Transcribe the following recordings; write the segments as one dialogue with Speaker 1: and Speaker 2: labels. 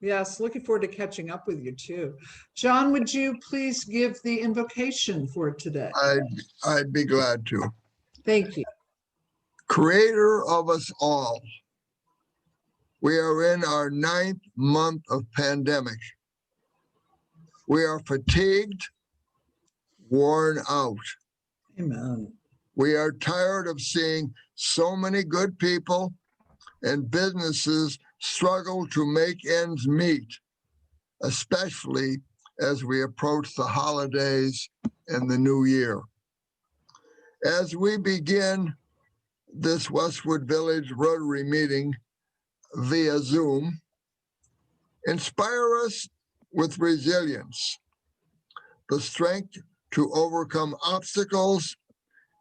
Speaker 1: Yes, looking forward to catching up with you too. John, would you please give the invocation for today?
Speaker 2: I'd be glad to.
Speaker 1: Thank you.
Speaker 2: Creator of us all, we are in our 9th month of pandemic. We are fatigued, worn out.
Speaker 1: Amen.
Speaker 2: We are tired of seeing so many good people and businesses struggle to make ends meet, especially as we approach the holidays and the new year. As we begin this Westwood Village Rotary meeting via Zoom, inspire us with resilience, the strength to overcome obstacles,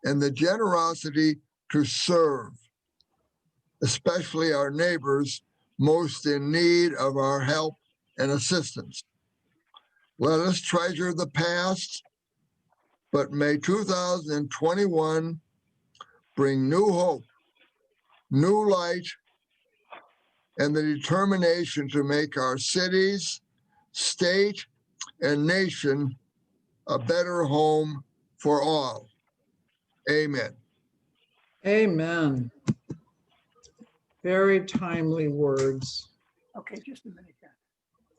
Speaker 2: and the generosity to serve, especially our neighbors most in need of our help and assistance. Let us treasure the past, but may 2021 bring new hope, new light, and the determination to make our cities, state, and nation a better home for all. Amen.
Speaker 1: Amen. Very timely words.
Speaker 3: Okay, just a minute.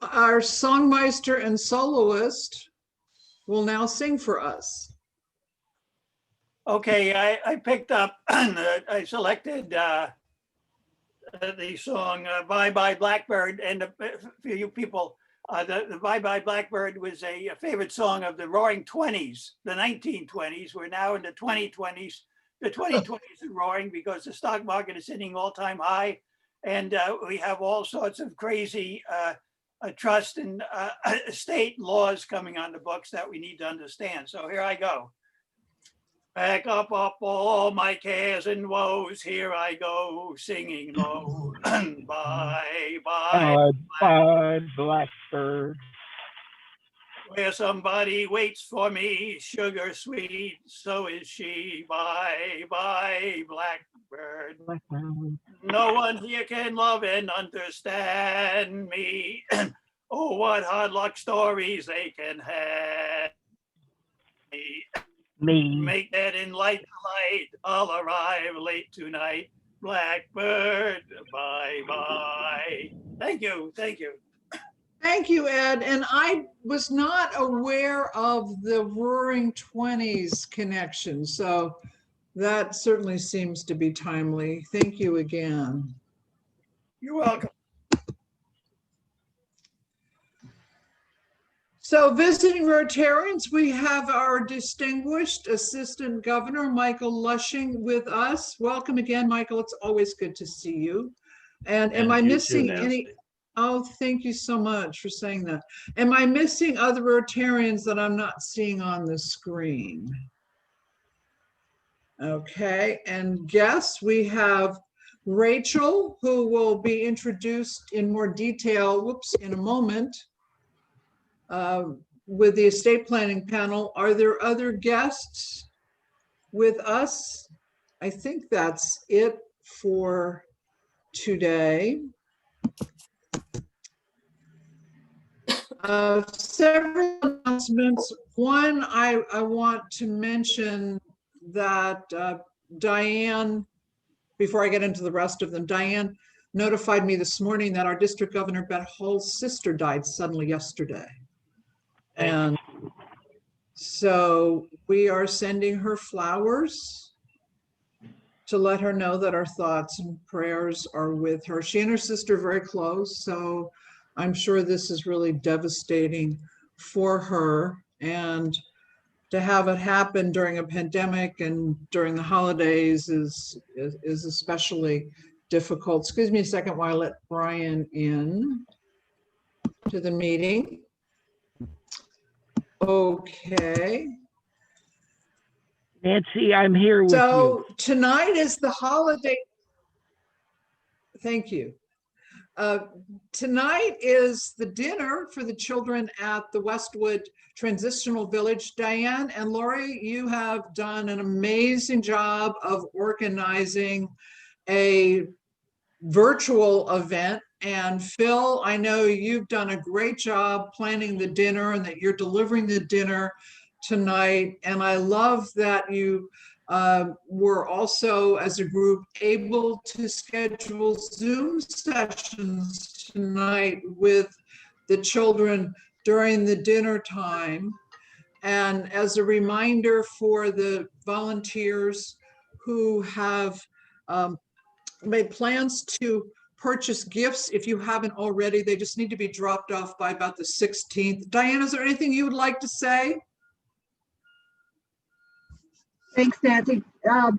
Speaker 1: Our songmeister and soloist will now sing for us.
Speaker 3: Okay, I picked up, I selected the song Bye Bye Blackbird, and for you people, the Bye Bye Blackbird was a favorite song of the Roaring 20s, the 1920s. We're now in the 2020s. The 2020s are roaring because the stock market is hitting all-time high, and we have all sorts of crazy trust and state laws coming on the books that we need to understand. So here I go. Pack up all my cares and woes. Here I go, singing low. Bye, bye,
Speaker 4: bye, blackbird.
Speaker 3: Where somebody waits for me, sugar sweet, so is she. Bye, bye, blackbird. No one here can love and understand me. Oh, what hard luck stories they can have.
Speaker 4: Me.
Speaker 3: Make that in light to light. I'll arrive late tonight. Blackbird, bye bye. Thank you. Thank you.
Speaker 1: Thank you, Ed. And I was not aware of the Roaring 20s connection. So that certainly seems to be timely. Thank you again.
Speaker 3: You're welcome.
Speaker 1: So visiting Rotarians, we have our distinguished Assistant Governor, Michael Lushing, with us. Welcome again, Michael. It's always good to see you. And am I missing any? Oh, thank you so much for saying that. Am I missing other Rotarians that I'm not seeing on the screen? Okay, and guests, we have Rachel, who will be introduced in more detail, in a moment. With the estate planning panel. Are there other guests with us? I think that's it for today. Several announcements. One, I want to mention that Diane, before I get into the rest of them, Diane notified me this morning that our district governor, Beth Hull's sister, died suddenly yesterday. And so we are sending her flowers to let her know that our thoughts and prayers are with her. She and her sister are very close, so I'm sure this is really devastating for her. And to have it happen during a pandemic and during the holidays is especially difficult. Excuse me a second while I let Brian in to the meeting. Okay.
Speaker 4: Nancy, I'm here with you.
Speaker 1: So tonight is the holiday. Thank you. Tonight is the dinner for the children at the Westwood Transitional Village. Diane and Lori, you have done an amazing job of organizing a virtual event And Phil, I know you've done a great job planning the dinner and that you're delivering the dinner tonight. And I love that you were also, as a group, able to schedule Zoom sessions tonight with the children during the dinner time. And as a reminder for the volunteers who have made plans to purchase gifts, if you haven't already, they just need to be dropped off by about the 16th. Diane, is there anything you would like to say?
Speaker 5: Thanks, Nancy.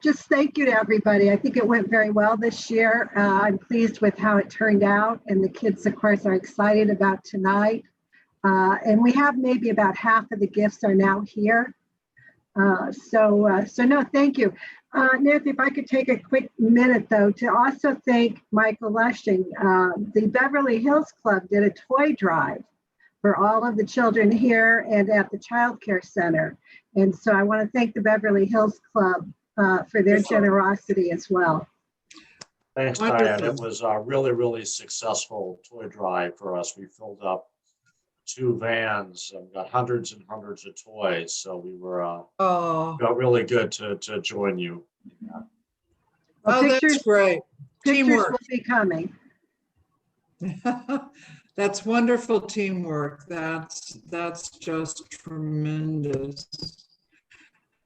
Speaker 5: Just thank you to everybody. I think it went very well this year. I'm pleased with how it turned out, and the kids, of course, are excited about tonight. And we have maybe about half of the gifts are now here. So no, thank you. Nancy, if I could take a quick minute, though, to also thank Michael Lushing. The Beverly Hills Club did a toy drive for all of the children here and at the Child Care Center. And so I want to thank the Beverly Hills Club for their generosity as well.
Speaker 6: Thanks, Diane. It was a really, really successful toy drive for us. We filled up 2 vans and got hundreds and hundreds of toys. So we were got really good to join you.
Speaker 5: Well,
Speaker 1: Oh, that's great.
Speaker 5: Pictures
Speaker 1: Teamwork.
Speaker 5: will be coming.
Speaker 1: That's wonderful teamwork. That's just tremendous.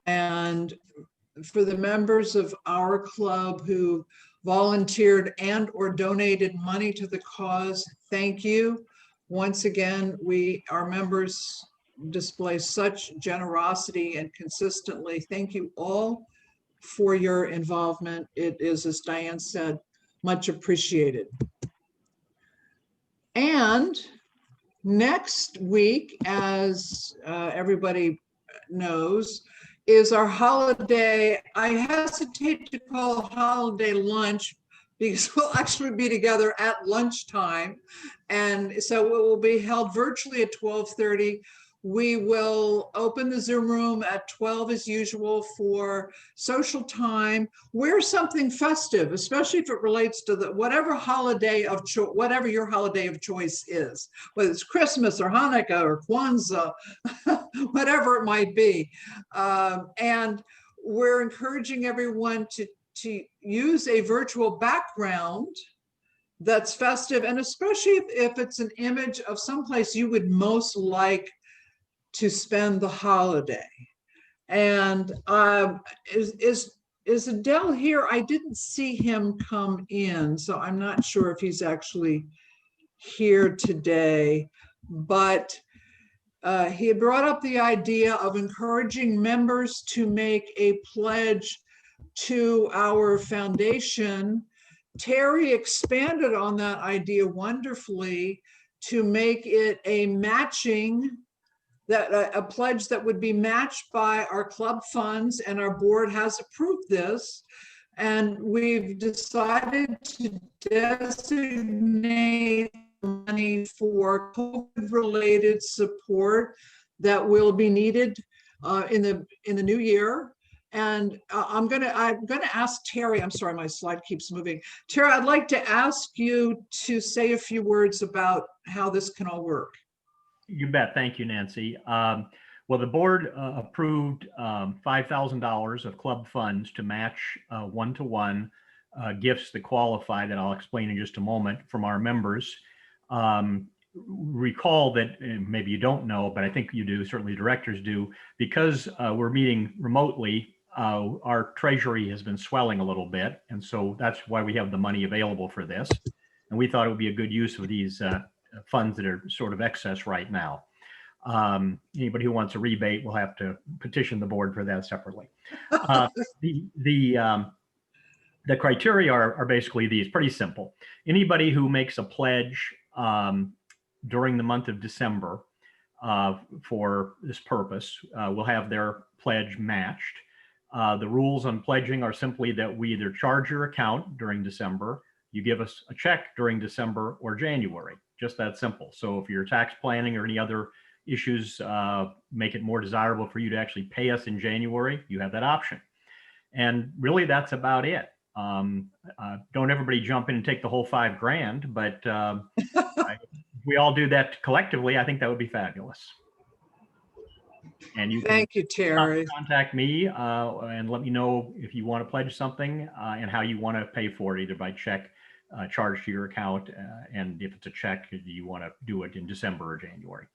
Speaker 1: And for the members of our club who volunteered and or donated money to the cause, thank you. Once again, our members display such generosity and consistently. Thank you all for your involvement. It is, as Diane said, much appreciated. And next week, as everybody knows, is our holiday. I hesitate to call holiday lunch because we'll actually be together at lunchtime. And so it will be held virtually at 12:30. We will open the Zoom room at 12 as usual for social time. Wear something festive, especially if it relates to whatever holiday of whatever your holiday of choice is, whether it's Christmas or Hanukkah or Kwanzaa, whatever it might be. And we're encouraging everyone to use a virtual background that's festive, and especially if it's an image of someplace you would most like to spend the holiday. And is Adele here? I didn't see him come in, so I'm not sure if he's actually here today, but he had brought up the idea of encouraging members to make a pledge to our foundation. Terry expanded on that idea wonderfully to make it a pledge that would be matched by our club funds, and our board has approved this. And we've decided to designate money for COVID-related support that will be needed in the new year. And I'm gonna ask Terry. I'm sorry, my slide keeps moving. Terry, I'd like to ask you to say a few words about how this can all work.
Speaker 7: You bet. Thank you, Nancy. Well, the board approved $5,000 of club funds to match one-to-one gifts that qualify, that I'll explain in just a moment, from our members. Recall that, maybe you don't know, but I think you do, certainly directors do, because we're meeting remotely, our treasury has been swelling a little bit. And so that's why we have the money available for this. And we thought it would be a good use of these funds that are sort of excess right now. Anybody who wants a rebate will have to petition the board for that separately. The criteria are basically these, pretty simple. Anybody who makes a pledge during the month of December for this purpose will have their pledge matched. The rules on pledging are simply that we either charge your account during December, you give us a check during December or January, just that simple. So if you're tax planning or any other issues make it more desirable for you to actually pay us in January, you have that option. And really that's about it. Don't everybody jump in and take the whole $5,000, but if we all do that collectively, I think that would be fabulous. And you can
Speaker 1: Thank you, Terry.
Speaker 7: contact me and let me know if you want to pledge something and how you want to pay for it, either by check charged to your account, and if it's a check, do you want to do it in December or January?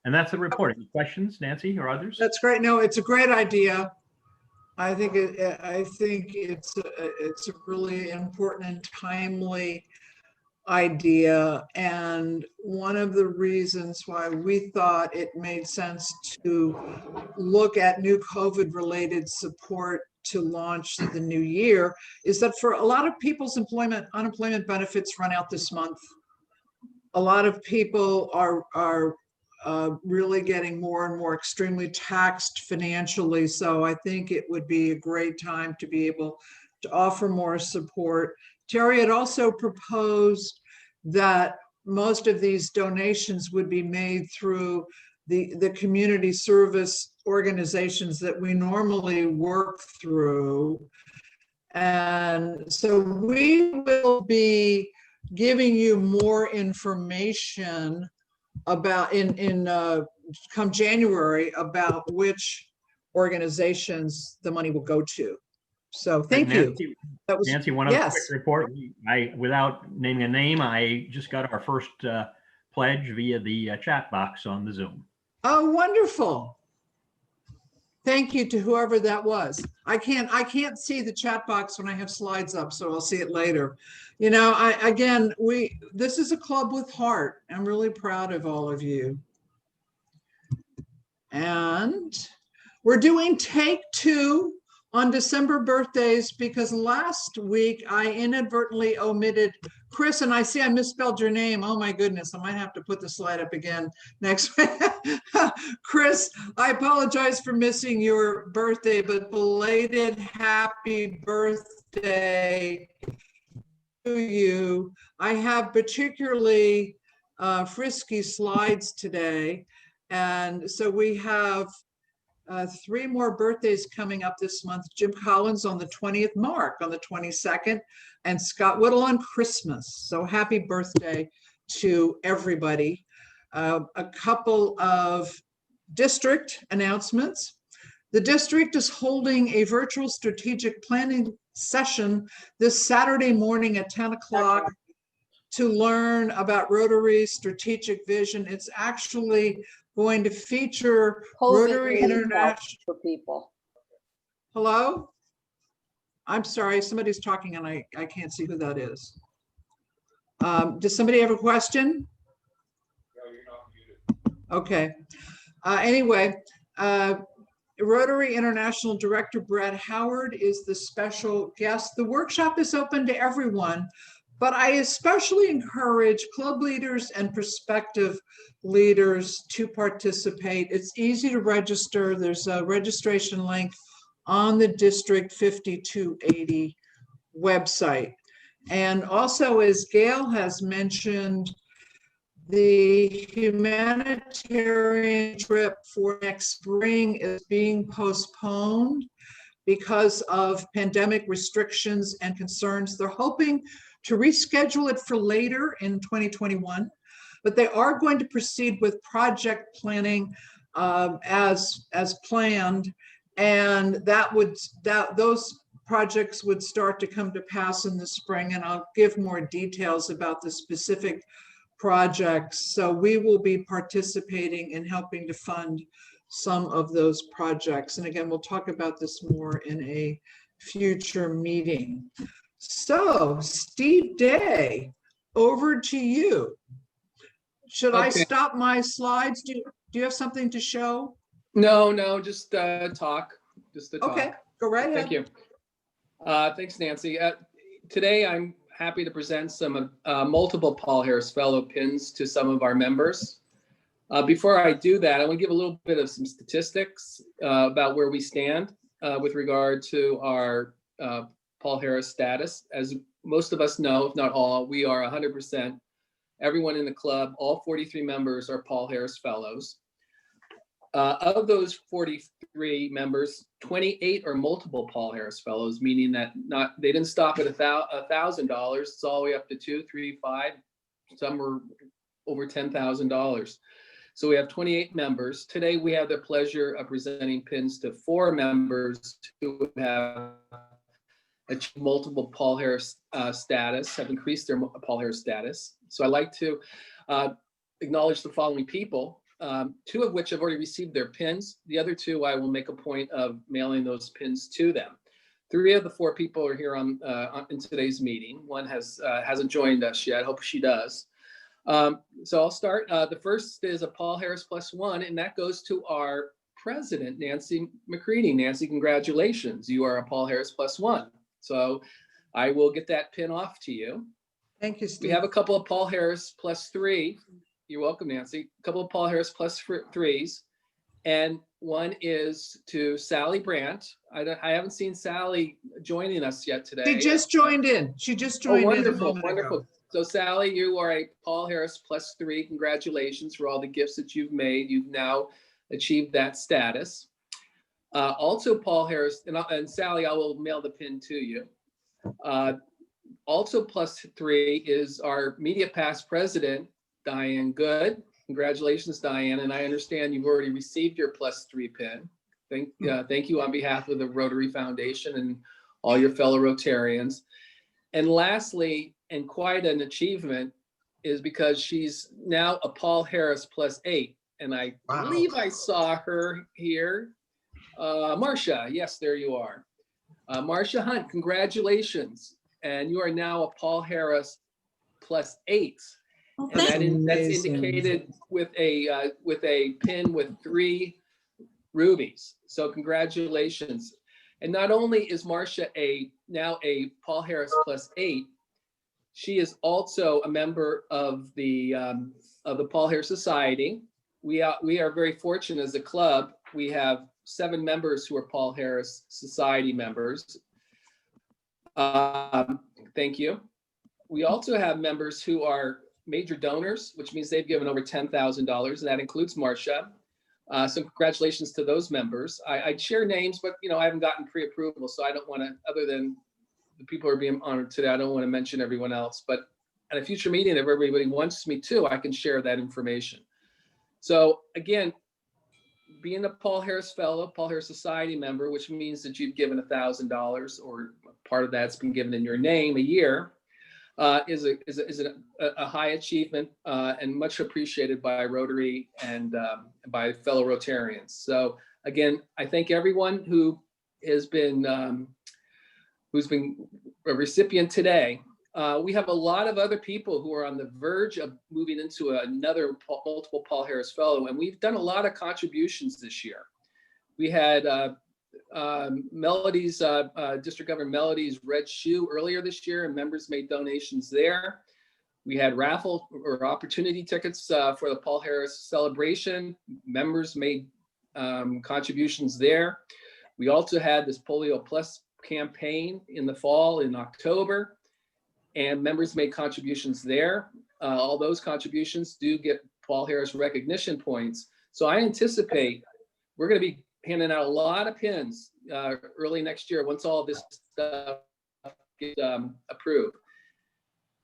Speaker 7: And that's the report. Any questions, Nancy or others?
Speaker 1: That's great. No, it's a great idea. I think it's a really important and timely idea. And one of the reasons why we thought it made sense to look at new COVID related support to launch the new year is that for a lot of people's unemployment benefits run out this month. A lot of people are really getting more and more extremely taxed financially. So I think it would be a great time to be able to offer more support. Terry had also proposed that most of these donations would be made through the community service organizations that we normally work through. And so we will be giving you more information about come January about which organizations the money will go to. So thank you. That was
Speaker 7: Nancy, one other quick report. Without naming a name, I just got our first pledge via the chat box on the Zoom.
Speaker 1: Oh, wonderful. Thank you to whoever that was. I can't see the chat box when I have slides up, so I'll see it later. You know, this is a club with heart. I'm really proud of all of you. And we're doing take 2 on December birthdays because last week I inadvertently omitted Chris, and I see I misspelled your name. Oh my goodness, I might have to put the slide up again next week. Chris, I apologize for missing your birthday, but belated happy birthday to you. I have particularly frisky slides today. And so we have 3 more birthdays coming up this month. Jim Collins on the 20th, Mark on the 22nd, and Scott Whittle on Christmas. So happy birthday to everybody. A couple of district announcements. The district is holding a virtual strategic planning session this Saturday morning at 10 o'clock to learn about Rotary strategic vision. It's actually going to feature Rotary International
Speaker 8: for people.
Speaker 1: Hello? I'm sorry, somebody's talking and I can't see who that is. Does somebody have a question?
Speaker 9: No, you're not muted.
Speaker 1: Okay. Anyway, Rotary International Director Brad Howard is the special guest. The workshop is open to everyone, but I especially encourage club leaders and prospective leaders to participate. It's easy to register. There's a registration link on the District 5280 website. And also, as Gail has mentioned, the humanitarian trip for next spring is being postponed because of pandemic restrictions and concerns. They're hoping to reschedule it for later in 2021, but they are going to proceed with project planning as planned, and those projects would start to come to pass in the spring, and I'll give more details about the specific projects. So we will be participating in helping to fund some of those projects. And again, we'll talk about this more in a future meeting. So Steve Day, over to you. Should I stop my slides? Do you have something to show?
Speaker 9: No, just talk. Just to talk.
Speaker 1: Okay, go right ahead.
Speaker 9: Thank you. Thanks, Nancy. Today, I'm happy to present some multiple Paul Harris Fellow pins to some of our members. Before I do that, I want to give a little bit of some statistics about where we stand with regard to our Paul Harris status. As most of us know, if not all, we are 100%. Everyone in the club, all 43 members are Paul Harris Fellows. Of those 43 members, 28 are multiple Paul Harris Fellows, meaning that they didn't stop at $1,000. It's all the way up to 2, 3, 5. Some were over $10,000. So we have 28 members. Today, we have the pleasure of presenting pins to 4 members who have achieved multiple Paul Harris status, have increased their Paul Harris status. So I'd like to acknowledge the following people. 2 of which have already received their pins. The other 2, I will make a point of mailing those pins to them. 3 of the 4 people are here in today's meeting. One hasn't joined us yet. Hope she does. So I'll start. The first is a Paul Harris +1, and that goes to our president, Nancy McCready. Nancy, congratulations. You are a Paul Harris +1. So I will get that pin off to you.
Speaker 1: Thank you, Steve.
Speaker 9: We have a couple of Paul Harris +3. You're welcome, Nancy. A couple of Paul Harris +3s, and one is to Sally Brandt. I haven't seen Sally joining us yet today.
Speaker 1: She just joined in. She just joined in.
Speaker 9: Wonderful, wonderful. So Sally, you are a Paul Harris +3. Congratulations for all the gifts that you've made. You've now achieved that status. Also Paul Harris, and Sally, I will mail the pin to you. Also +3 is our Media Pass president, Diane Good. Congratulations, Diane. And I understand you've already received your +3 pin. Thank you on behalf of the Rotary Foundation and all your fellow Rotarians. And lastly, and quite an achievement, is because she's now a Paul Harris +8. And I believe I saw her here. Marcia, yes, there you are. Marcia Hunt, congratulations. And you are now a Paul Harris +8. And that's indicated with a pin with 3 rubies. So congratulations. And not only is Marcia now a Paul Harris +8, she is also a member of the Paul Harris Society. We are very fortunate as a club. We have 7 members who are Paul Harris Society members. Thank you. We also have members who are major donors, which means they've given over $10,000, and that includes Marcia. So congratulations to those members. I'd share names, but I haven't gotten pre-approval, so I don't want to, other than the people who are being honored today, I don't want to mention everyone else. But at a future meeting, if everybody wants me to, I can share that information. So again, being a Paul Harris Fellow, Paul Harris Society member, which means that you've given $1,000, or part of that's been given in your name a year, is a high achievement and much appreciated by Rotary and by fellow Rotarians. So again, I thank everyone who has been who's been a recipient today. We have a lot of other people who are on the verge of moving into another multiple Paul Harris Fellow, and we've done a lot of contributions this year. We had Melody's, District Governor Melody's Red Shoe earlier this year, and members made donations there. We had raffle or opportunity tickets for the Paul Harris celebration. Members made contributions there. We also had this Polio Plus campaign in the fall in October, and members made contributions there. All those contributions do get Paul Harris recognition points. So I anticipate we're going to be handing out a lot of pins early next year once all this stuff gets approved.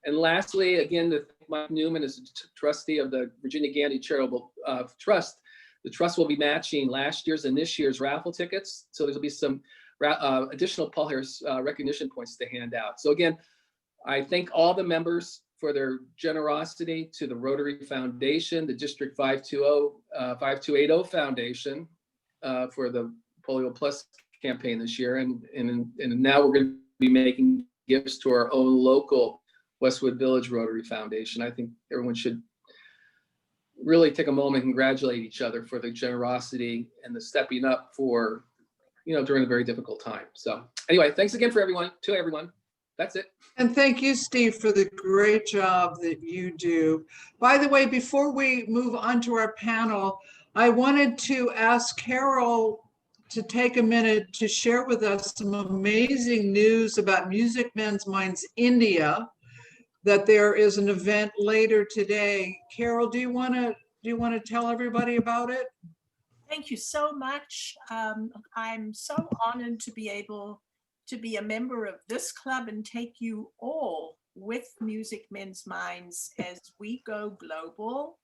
Speaker 9: And lastly, again, Mike Newman is a trustee of the Virginia Gandy Charitable Trust. The trust will be matching last year's and this year's raffle tickets. So there'll be some additional Paul Harris recognition points to hand out. So again, I thank all the members for their generosity to the Rotary Foundation, the District 5280 Foundation for the Polio Plus campaign this year. And now we're going to be making gifts to our own local Westwood Village Rotary Foundation. I think everyone should really take a moment and congratulate each other for the generosity and the stepping up for, during a very difficult time. So anyway, thanks again to everyone. That's it.
Speaker 1: And thank you, Steve, for the great job that you do. By the way, before we move on to our panel, I wanted to ask Carol to take a minute to share with us some amazing news about Music Men's Minds India, that there is an event later today. Carol, do you want to tell everybody about it?
Speaker 8: Thank you so much. I'm so honored to be able to be a member of this club and take you all with Music Men's Minds as we go global.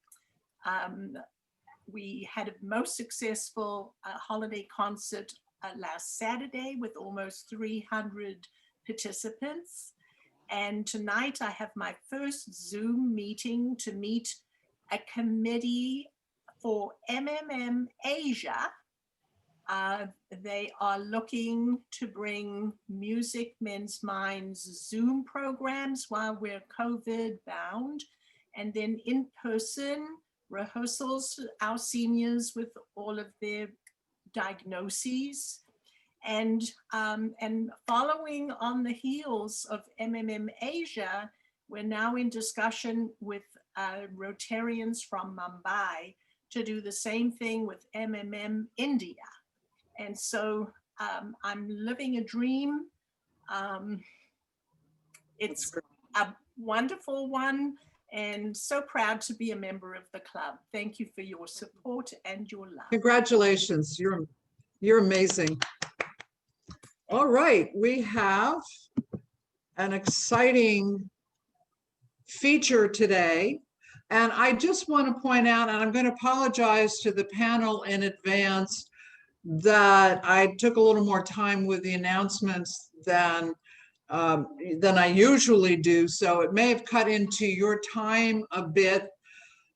Speaker 8: We had a most successful holiday concert last Saturday with almost 300 participants. And tonight I have my first Zoom meeting to meet a committee for MMM Asia. They are looking to bring Music Men's Minds Zoom programs while we're COVID bound, and then in-person rehearsals, our seniors with all of their diagnoses. And following on the heels of MMM Asia, we're now in discussion with Rotarians from Mumbai to do the same thing with MMM India. And so I'm living a dream. It's a wonderful one, and so proud to be a member of the club. Thank you for your support and your love.
Speaker 1: Congratulations, you're amazing. All right, we have an exciting feature today. And I just want to point out, and I'm going to apologize to the panel in advance, that I took a little more time with the announcements than I usually do. So it may have cut into your time a bit.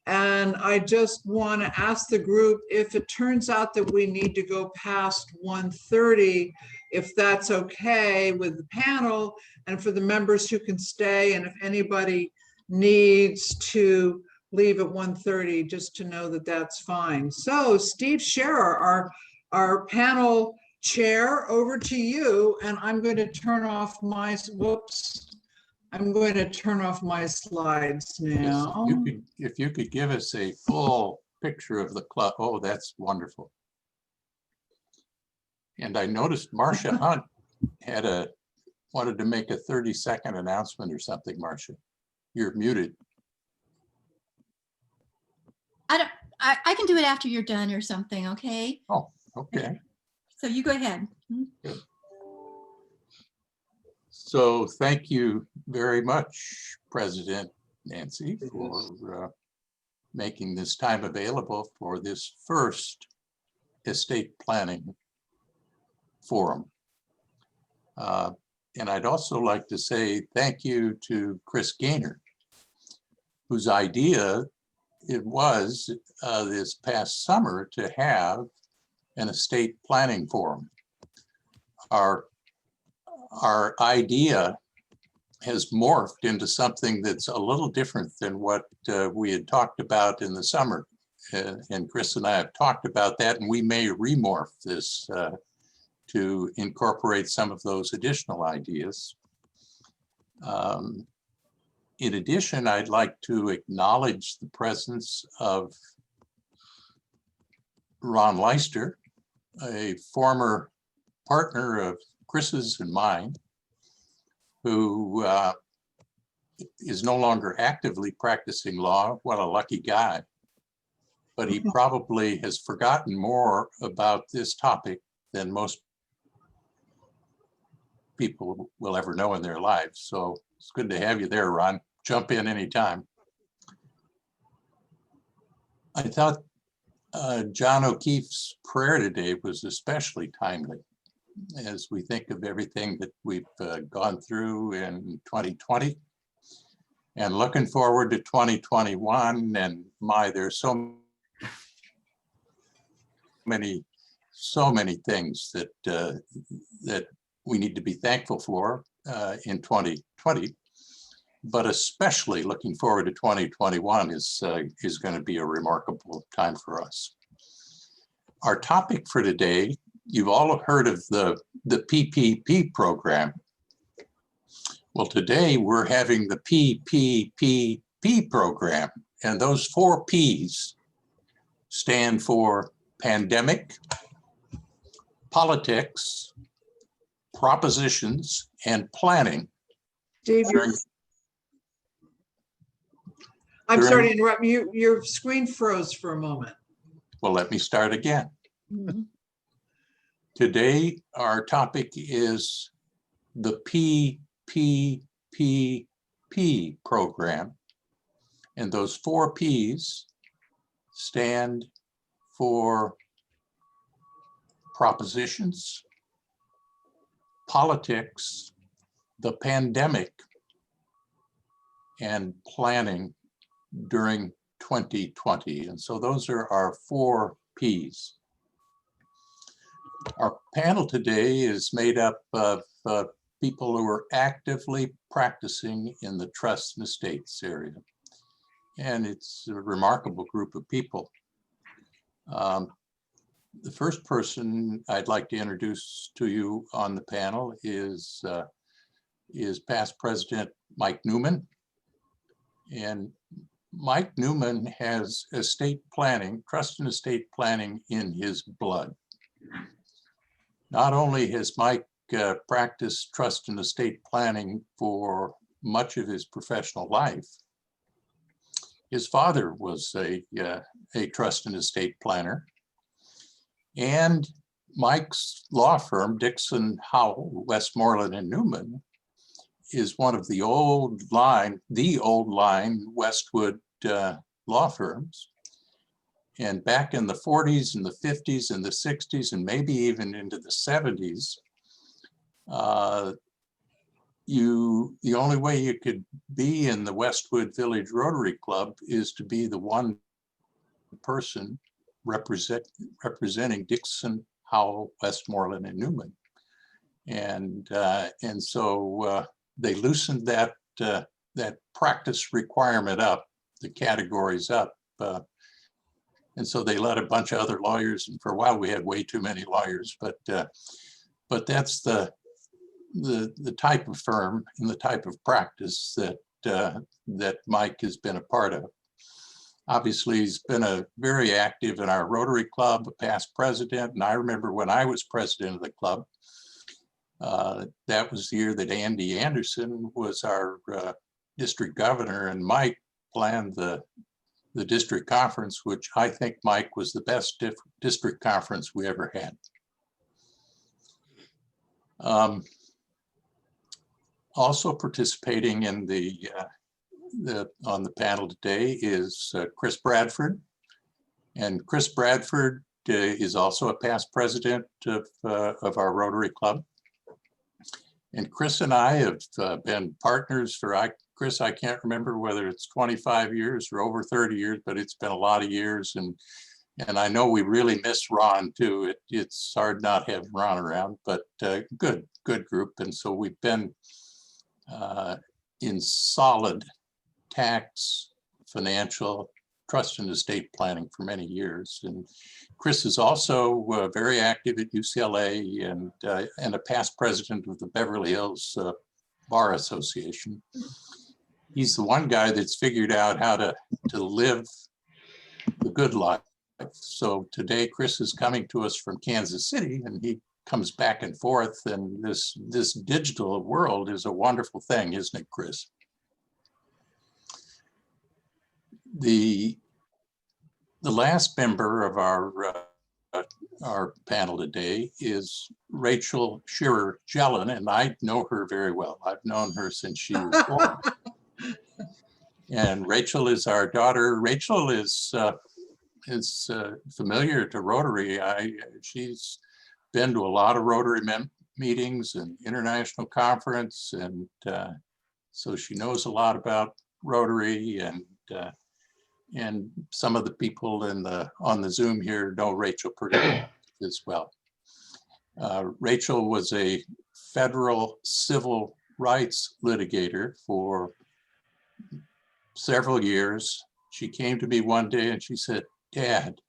Speaker 1: And I just want to ask the group, if it turns out that we need to go past 1:30, if that's okay with the panel and for the members who can stay, and if anybody needs to leave at 1:30, just to know that that's fine. So Steve Scherer, our panel chair, over to you. And I'm going to turn off my, I'm going to turn off my slides now.
Speaker 10: If you could give us a full picture of the club. Oh, that's wonderful. And I noticed Marcia Hunt wanted to make a 30-second announcement or something. Marcia, you're muted.
Speaker 11: I can do it after you're done or something, okay?
Speaker 10: Oh, okay.
Speaker 11: So you go ahead.
Speaker 10: Good. So thank you very much, President Nancy, for making this time available for this first estate planning forum. And I'd also like to say thank you to Chris Gaynor, whose idea it was this past summer to have an estate planning forum. Our idea has morphed into something that's a little different than what we had talked about in the summer. And Chris and I have talked about that, and we may remorph this to incorporate some of those additional ideas. In addition, I'd like to acknowledge the presence of Ron Leister, a former partner of Chris's and mine, who is no longer actively practicing law. What a lucky guy. But he probably has forgotten more about this topic than most people will ever know in their lives. So it's good to have you there, Ron. Jump in anytime. I thought John O'Keefe's prayer today was especially timely as we think of everything that we've gone through in 2020 and looking forward to 2021. And my, there's so many things that that we need to be thankful for in 2020, but especially looking forward to 2021 is going to be a remarkable time for us. Our topic for today, you've all heard of the PPP program. Well, today we're having the PPPP program, and those 4 Ps stand for pandemic, politics, propositions, and planning.
Speaker 1: Steve, I'm sorry to interrupt you. Your screen froze for a moment.
Speaker 10: Well, let me start again.
Speaker 1: Mhm.
Speaker 10: Today, our topic is the PPPP program. And those 4 Ps stand for propositions, politics, the pandemic, and planning during 2020. And so those are our 4 Ps. Our panel today is made up of people who are actively practicing in the trust and estates area. And it's a remarkable group of people. The first person I'd like to introduce to you on the panel is past President Mike Newman. And Mike Newman has estate planning, trust and estate planning in his blood. Not only has Mike practiced trust and estate planning for much of his professional life, his father was a trust and estate planner. And Mike's law firm, Dixon, Howell, Westmoreland and Newman, is one of the old line Westwood law firms. And back in the 40s and the 50s and the 60s and maybe even into the 70s, the only way you could be in the Westwood Village Rotary Club is to be the one person representing Dixon, Howell, Westmoreland, and Newman. And so they loosened that practice requirement up, the categories up. And so they let a bunch of other lawyers, and for a while we had way too many lawyers, but that's the type of firm and the type of practice that Mike has been a part of. Obviously, he's been very active in our Rotary Club, a past president, and I remember when I was president of the club, that was the year that Andy Anderson was our district governor, and Mike planned the district conference, which I think, Mike, was the best district conference we ever had. Also participating in on the panel today is Chris Bradford. And Chris Bradford is also a past president of our Rotary Club. And Chris and I have been partners for, Chris, I can't remember whether it's 25 years or over 30 years, but it's been a lot of years. And I know we really miss Ron too. It's hard not having Ron around, but good group. And so we've been in solid tax, financial, trust and estate planning for many years. And Chris is also very active at UCLA and a past president of the Beverly Hills Bar Association. He's the one guy that's figured out how to live the good life. So today, Chris is coming to us from Kansas City, and he comes back and forth. And this digital world is a wonderful thing, isn't it, Chris? The last member of our panel today is Rachel Scherer Jellin, and I know her very well. I've known her since she was born. And Rachel is our daughter. Rachel is familiar to Rotary. She's been to a lot of Rotary meetings and international conference, and so she knows a lot about Rotary, and some of the people on the Zoom here know Rachel pretty well as well. Rachel was a federal civil rights litigator for several years. She came to me one day and she said, "Dad,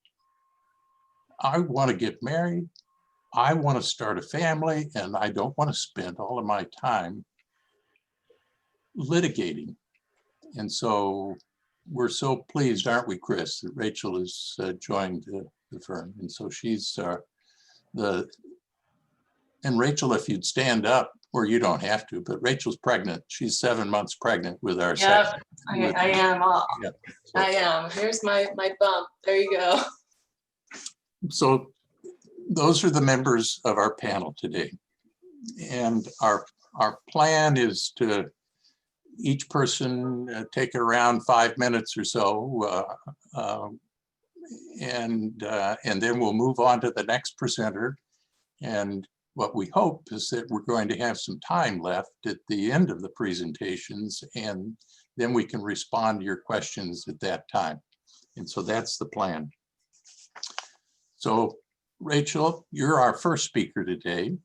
Speaker 10: I want to get married. I want to start a family, and I don't want to spend all of my time litigating." And so we're so pleased, aren't we, Chris, that Rachel has joined the firm. And so she's and Rachel, if you'd stand up, or you don't have to, but Rachel's pregnant. She's 7 months pregnant with our second.
Speaker 12: I am.
Speaker 10: Yeah,
Speaker 12: I am. Here's my bump. There you go.
Speaker 10: So those are the members of our panel today. And our plan is to each person take around 5 minutes or so, and then we'll move on to the next presenter. And what we hope is that we're going to have some time left at the end of the presentations, and then we can respond to your questions at that time. And so that's the plan. So Rachel, you're our first speaker today.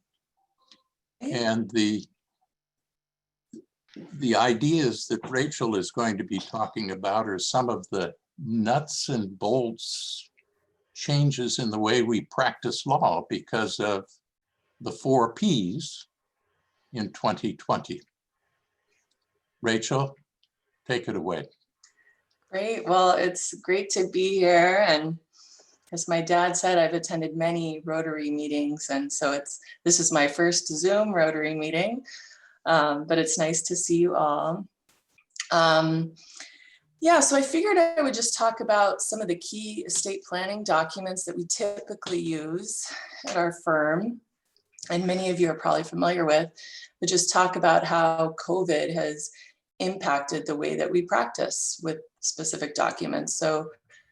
Speaker 10: And the ideas that Rachel is going to be talking about are some of the nuts and bolts changes in the way we practice law because of the 4 Ps in 2020. Rachel, take it away.
Speaker 12: Great. Well, it's great to be here. And as my dad said, I've attended many Rotary meetings. And so this is my first Zoom Rotary meeting, but it's nice to see you all. Yeah, so I figured I would just talk about some of the key estate planning documents that we typically use at our firm, and many of you are probably familiar with, but just talk about how COVID has impacted the way that we practice with specific documents. So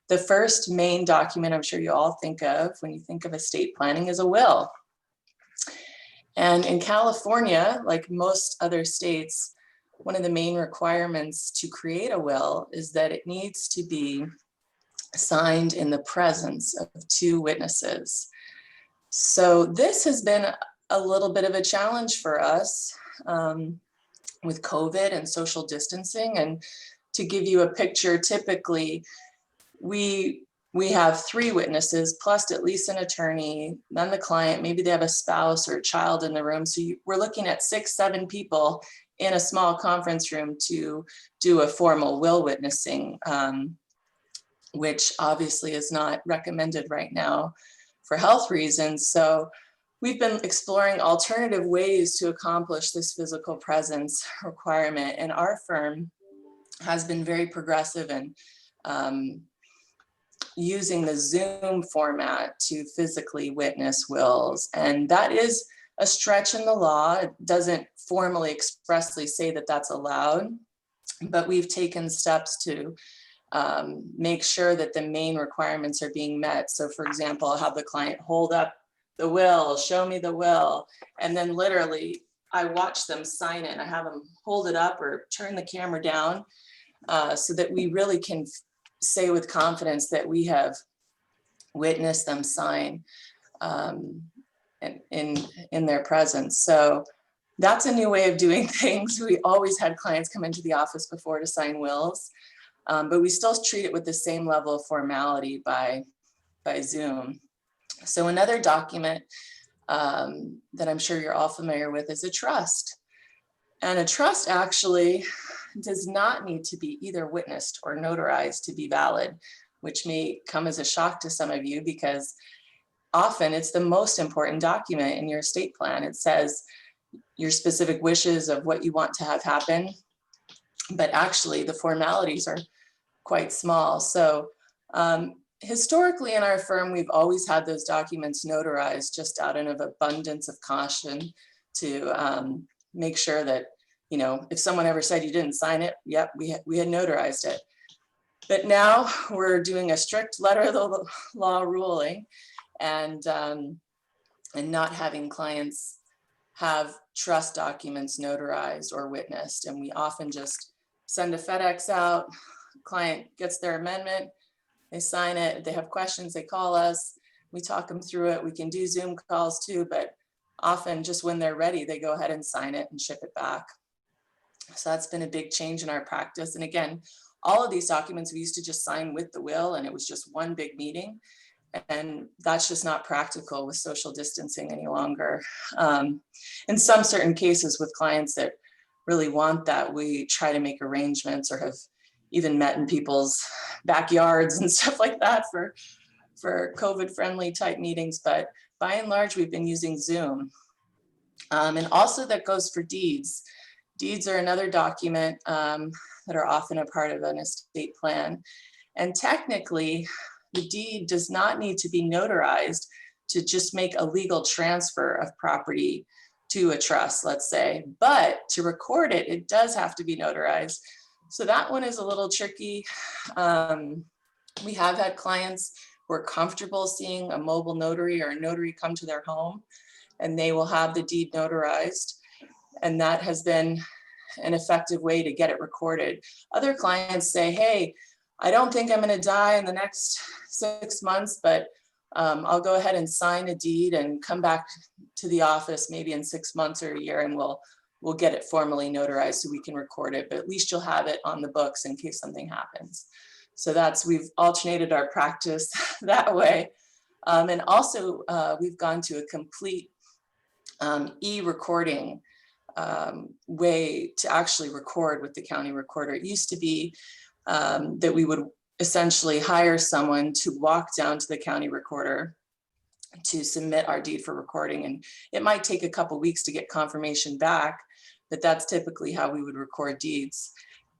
Speaker 12: the first main document I'm sure you all think of when you think of estate planning is a will. And in California, like most other states, one of the main requirements to create a will is that it needs to be signed in the presence of 2 witnesses. So this has been a little bit of a challenge for us with COVID and social distancing. And to give you a picture, typically we have 3 witnesses plus at least an attorney, then the client, maybe they have a spouse or a child in the room. So we're looking at 6, 7 people in a small conference room to do a formal will witnessing, which obviously is not recommended right now for health reasons. So we've been exploring alternative ways to accomplish this physical presence requirement. And our firm has been very progressive in using the Zoom format to physically witness wills. And that is a stretch in the law. It doesn't formally expressly say that that's allowed, but we've taken steps to make sure that the main requirements are being met. So for example, I'll have the client hold up the will, show me the will, and then literally I watch them sign it. I have them hold it up or turn the camera down so that we really can say with confidence that we have witnessed them sign in their presence. So that's a new way of doing things. We always had clients come into the office before to sign wills, but we still treat it with the same level of formality by Zoom. So another document that I'm sure you're all familiar with is a trust. And a trust actually does not need to be either witnessed or notarized to be valid, which may come as a shock to some of you because often it's the most important document in your estate plan. It says your specific wishes of what you want to have happen, but actually the formalities are quite small. So historically in our firm, we've always had those documents notarized just out of abundance of caution to make sure that, you know, if someone ever said you didn't sign it, yep, we had notarized it. But now we're doing a strict letter of the law ruling and not having clients have trust documents notarized or witnessed. And we often just send a FedEx out, client gets their amendment, they sign it. If they have questions, they call us, we talk them through it. We can do Zoom calls too, but often just when they're ready, they go ahead and sign it and ship it back. So that's been a big change in our practice. And again, all of these documents we used to just sign with the will and it was just one big meeting. And that's just not practical with social distancing any longer. In some certain cases with clients that really want that, we try to make arrangements or have even met in people's backyards and stuff like that for COVID-friendly type meetings. But by and large, we've been using Zoom. And also that goes for deeds. Deeds are another document that are often a part of an estate plan. And technically, the deed does not need to be notarized to just make a legal transfer of property to a trust, let's say, but to record it, it does have to be notarized. So that one is a little tricky. We have had clients who are comfortable seeing a mobile notary or a notary come to their home, and they will have the deed notarized. And that has been an effective way to get it recorded. Other clients say, hey, I don't think I'm going to die in the next 6 months, but I'll go ahead and sign a deed and come back to the office maybe in 6 months or a year, and we'll get it formally notarized so we can record it. But at least you'll have it on the books in case something happens. So we've alternated our practice that way. And also we've gone to a complete e-recording way to actually record with the county recorder. It used to be that we would essentially hire someone to walk down to the county recorder to submit our deed for recording. And it might take a couple weeks to get confirmation back, but that's typically how we would record deeds.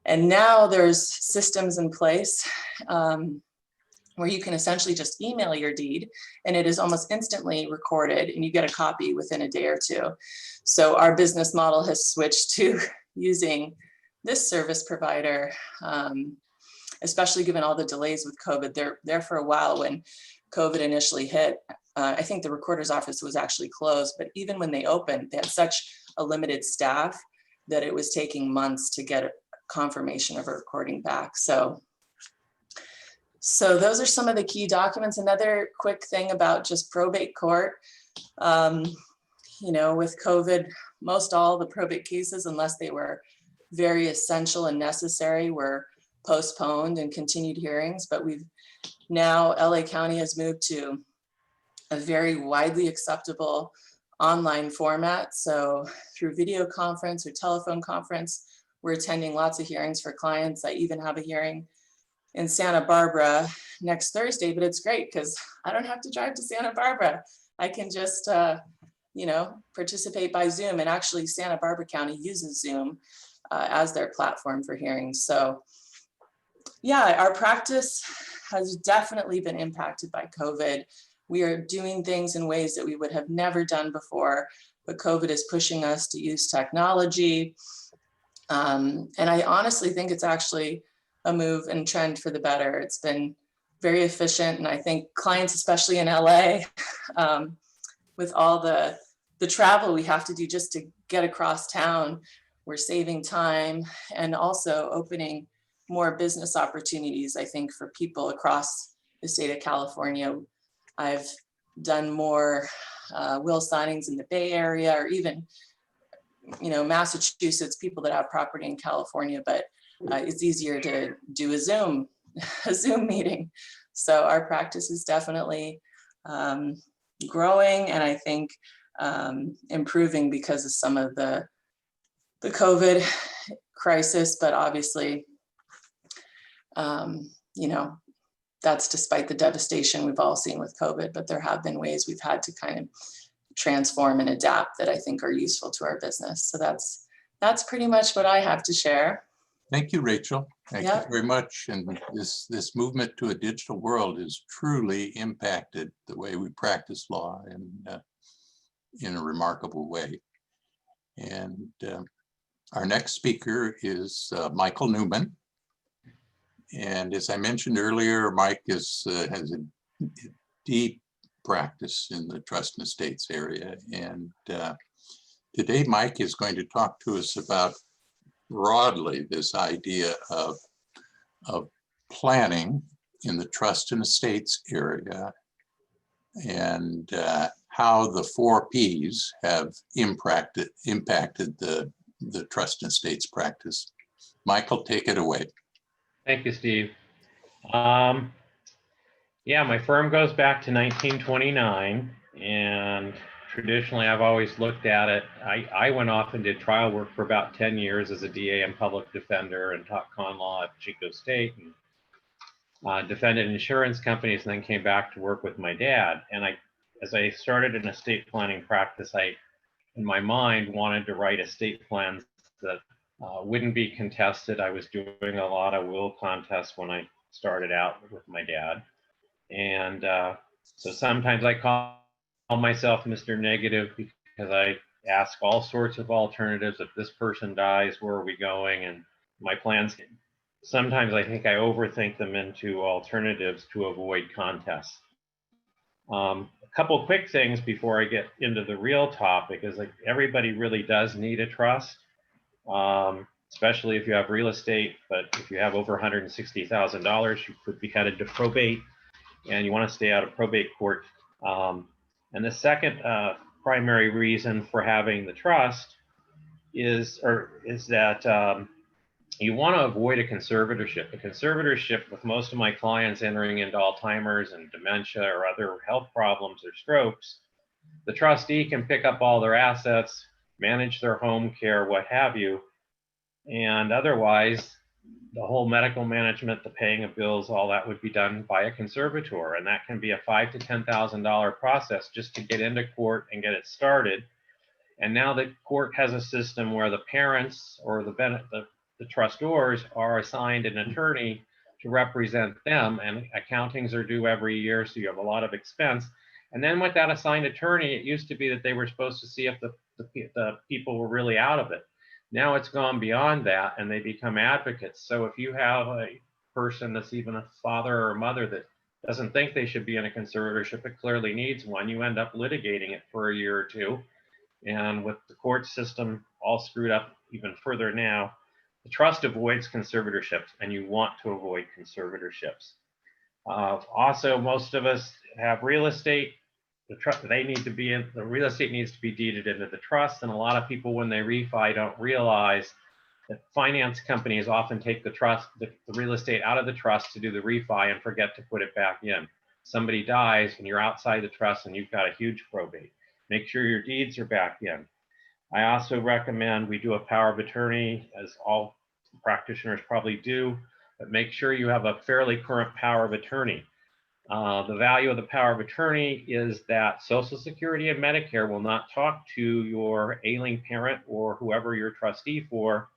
Speaker 12: And now there's systems in place where you can essentially just email your deed and it is almost instantly recorded and you get a copy within a day or two. So our business model has switched to using this service provider, especially given all the delays with COVID. They're there for a while. When COVID initially hit, I think the recorder's office was actually closed, but even when they opened, they had such a limited staff that it was taking months to get confirmation of a recording back. So those are some of the key documents. Another quick thing about just probate court, with COVID, most all the probate cases, unless they were very essential and necessary, were postponed and continued hearings. But now LA County has moved to a very widely acceptable online format. So through video conference or telephone conference, we're attending lots of hearings for clients. I even have a hearing in Santa Barbara next Thursday, but it's great because I don't have to drive to Santa Barbara. I can just, participate by Zoom. And actually Santa Barbara County uses Zoom as their platform for hearings. So yeah, our practice has definitely been impacted by COVID. We are doing things in ways that we would have never done before, but COVID is pushing us to use technology. And I honestly think it's actually a move and trend for the better. It's been very efficient. And I think clients, especially in LA, with all the travel we have to do just to get across town, we're saving time and also opening more business opportunities, I think, for people across the state of California. I've done more will signings in the Bay Area or even, Massachusetts, people that have property in California, but it's easier to do a Zoom meeting. So our practice is definitely growing and I think improving because of some of the COVID crisis, but obviously, that's despite the devastation we've all seen with COVID, but there have been ways we've had to kind of transform and adapt that I think are useful to our business. So that's pretty much what I have to share.
Speaker 10: Thank you, Rachel. Thank you very much. And this movement to a digital world has truly impacted the way we practice law in a remarkable way. And our next speaker is Michael Newman. And as I mentioned earlier, Mike has a deep practice in the trust and estates area. And today, Mike is going to talk to us about broadly this idea of planning in the trust and estates area and how the 4 Ps have impacted the trust and estates practice. Michael, take it away.
Speaker 13: Thank you, Steve. Yeah, my firm goes back to 1929, and traditionally I've always looked at it. I went off and did trial work for about 10 years as a DA and public defender and taught con law at Chico State and defended insurance companies, and then came back to work with my dad. And as I started an estate planning practice, I, in my mind, wanted to write estate plans that wouldn't be contested. I was doing a lot of will contests when I started out with my dad. And so sometimes I call myself Mr. Negative because I ask all sorts of alternatives. If this person dies, where are we going? And my plans, sometimes I think I overthink them into alternatives to avoid contests. A couple quick things before I get into the real topic is like everybody really does need a trust, especially if you have real estate. But if you have over $160,000, you could be headed to probate and you want to stay out of probate court. And the second primary reason for having the trust is that you want to avoid a conservatorship. A conservatorship, with most of my clients entering into Alzheimer's and dementia or other health problems or strokes, the trustee can pick up all their assets, manage their home care, what have you, and otherwise the whole medical management, the paying of bills, all that would be done by a conservator, and that can be a $5,000 to $10,000 process just to get into court and get it started. And now the court has a system where the parents or the trustors are assigned an attorney to represent them, and accountings are due every year, so you have a lot of expense. And then with that assigned attorney, it used to be that they were supposed to see if the people were really out of it. Now it's gone beyond that and they become advocates. So if you have a person that's even a father or a mother that doesn't think they should be in a conservatorship, it clearly needs one, you end up litigating it for a year or two. And with the court system all screwed up even further now, the trust avoids conservatorships, and you want to avoid conservatorships. Also, most of us have real estate. The real estate needs to be deeded into the trust, and a lot of people, when they refi, don't realize that finance companies often take the real estate out of the trust to do the refi and forget to put it back in. Somebody dies and you're outside the trust and you've got a huge probate. Make sure your deeds are back in. I also recommend we do a power of attorney, as all practitioners probably do, but make sure you have a fairly current power of attorney. The value of the power of attorney is that Social Security and Medicare will not talk to your ailing parent or whoever you're trustee for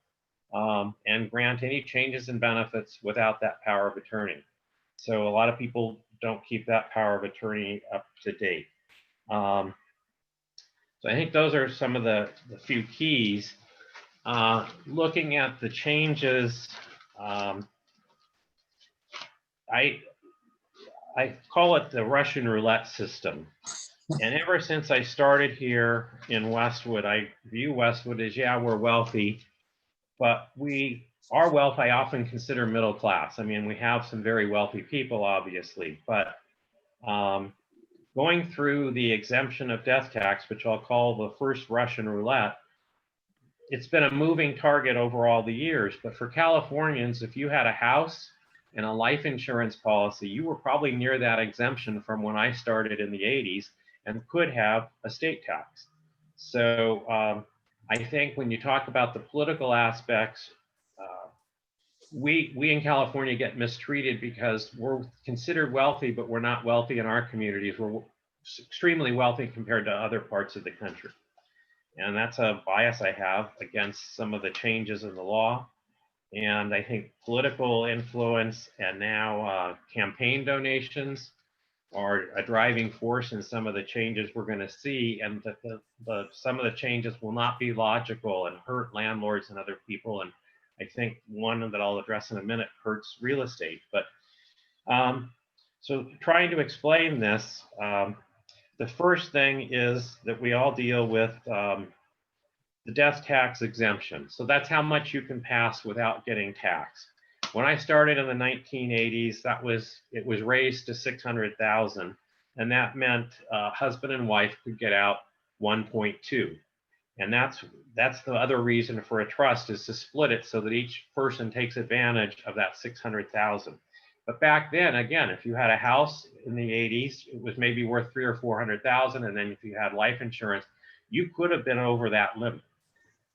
Speaker 13: and grant any changes in benefits without that power of attorney. So a lot of people don't keep that power of attorney up to date. So I think those are some of the few keys. Looking at the changes, I call it the Russian roulette system. And ever since I started here in Westwood, I view Westwood as, yeah, we're wealthy, but our wealth I often consider middle class. I mean, we have some very wealthy people, obviously, but going through the exemption of death tax, which I'll call the first Russian roulette, it's been a moving target over all the years. But for Californians, if you had a house and a life insurance policy, you were probably near that exemption from when I started in the 80s and could have a state tax. So I think when you talk about the political aspects, we in California get mistreated because we're considered wealthy, but we're not wealthy in our communities. We're extremely wealthy compared to other parts of the country. And that's a bias I have against some of the changes in the law. And I think political influence and now campaign donations are a driving force in some of the changes we're going to see. And some of the changes will not be logical and hurt landlords and other people. And I think one that I'll address in a minute hurts real estate. But so trying to explain this, the first thing is that we all deal with the death tax exemption. So that's how much you can pass without getting taxed. When I started in the 1980s, it was raised to 600,000, and that meant husband and wife could get out 1.2. And that's the other reason for a trust, is to split it so that each person takes advantage of that 600,000. But back then, again, if you had a house in the 80s, it was maybe worth 300,000 or 400,000. And then if you had life insurance, you could have been over that limit.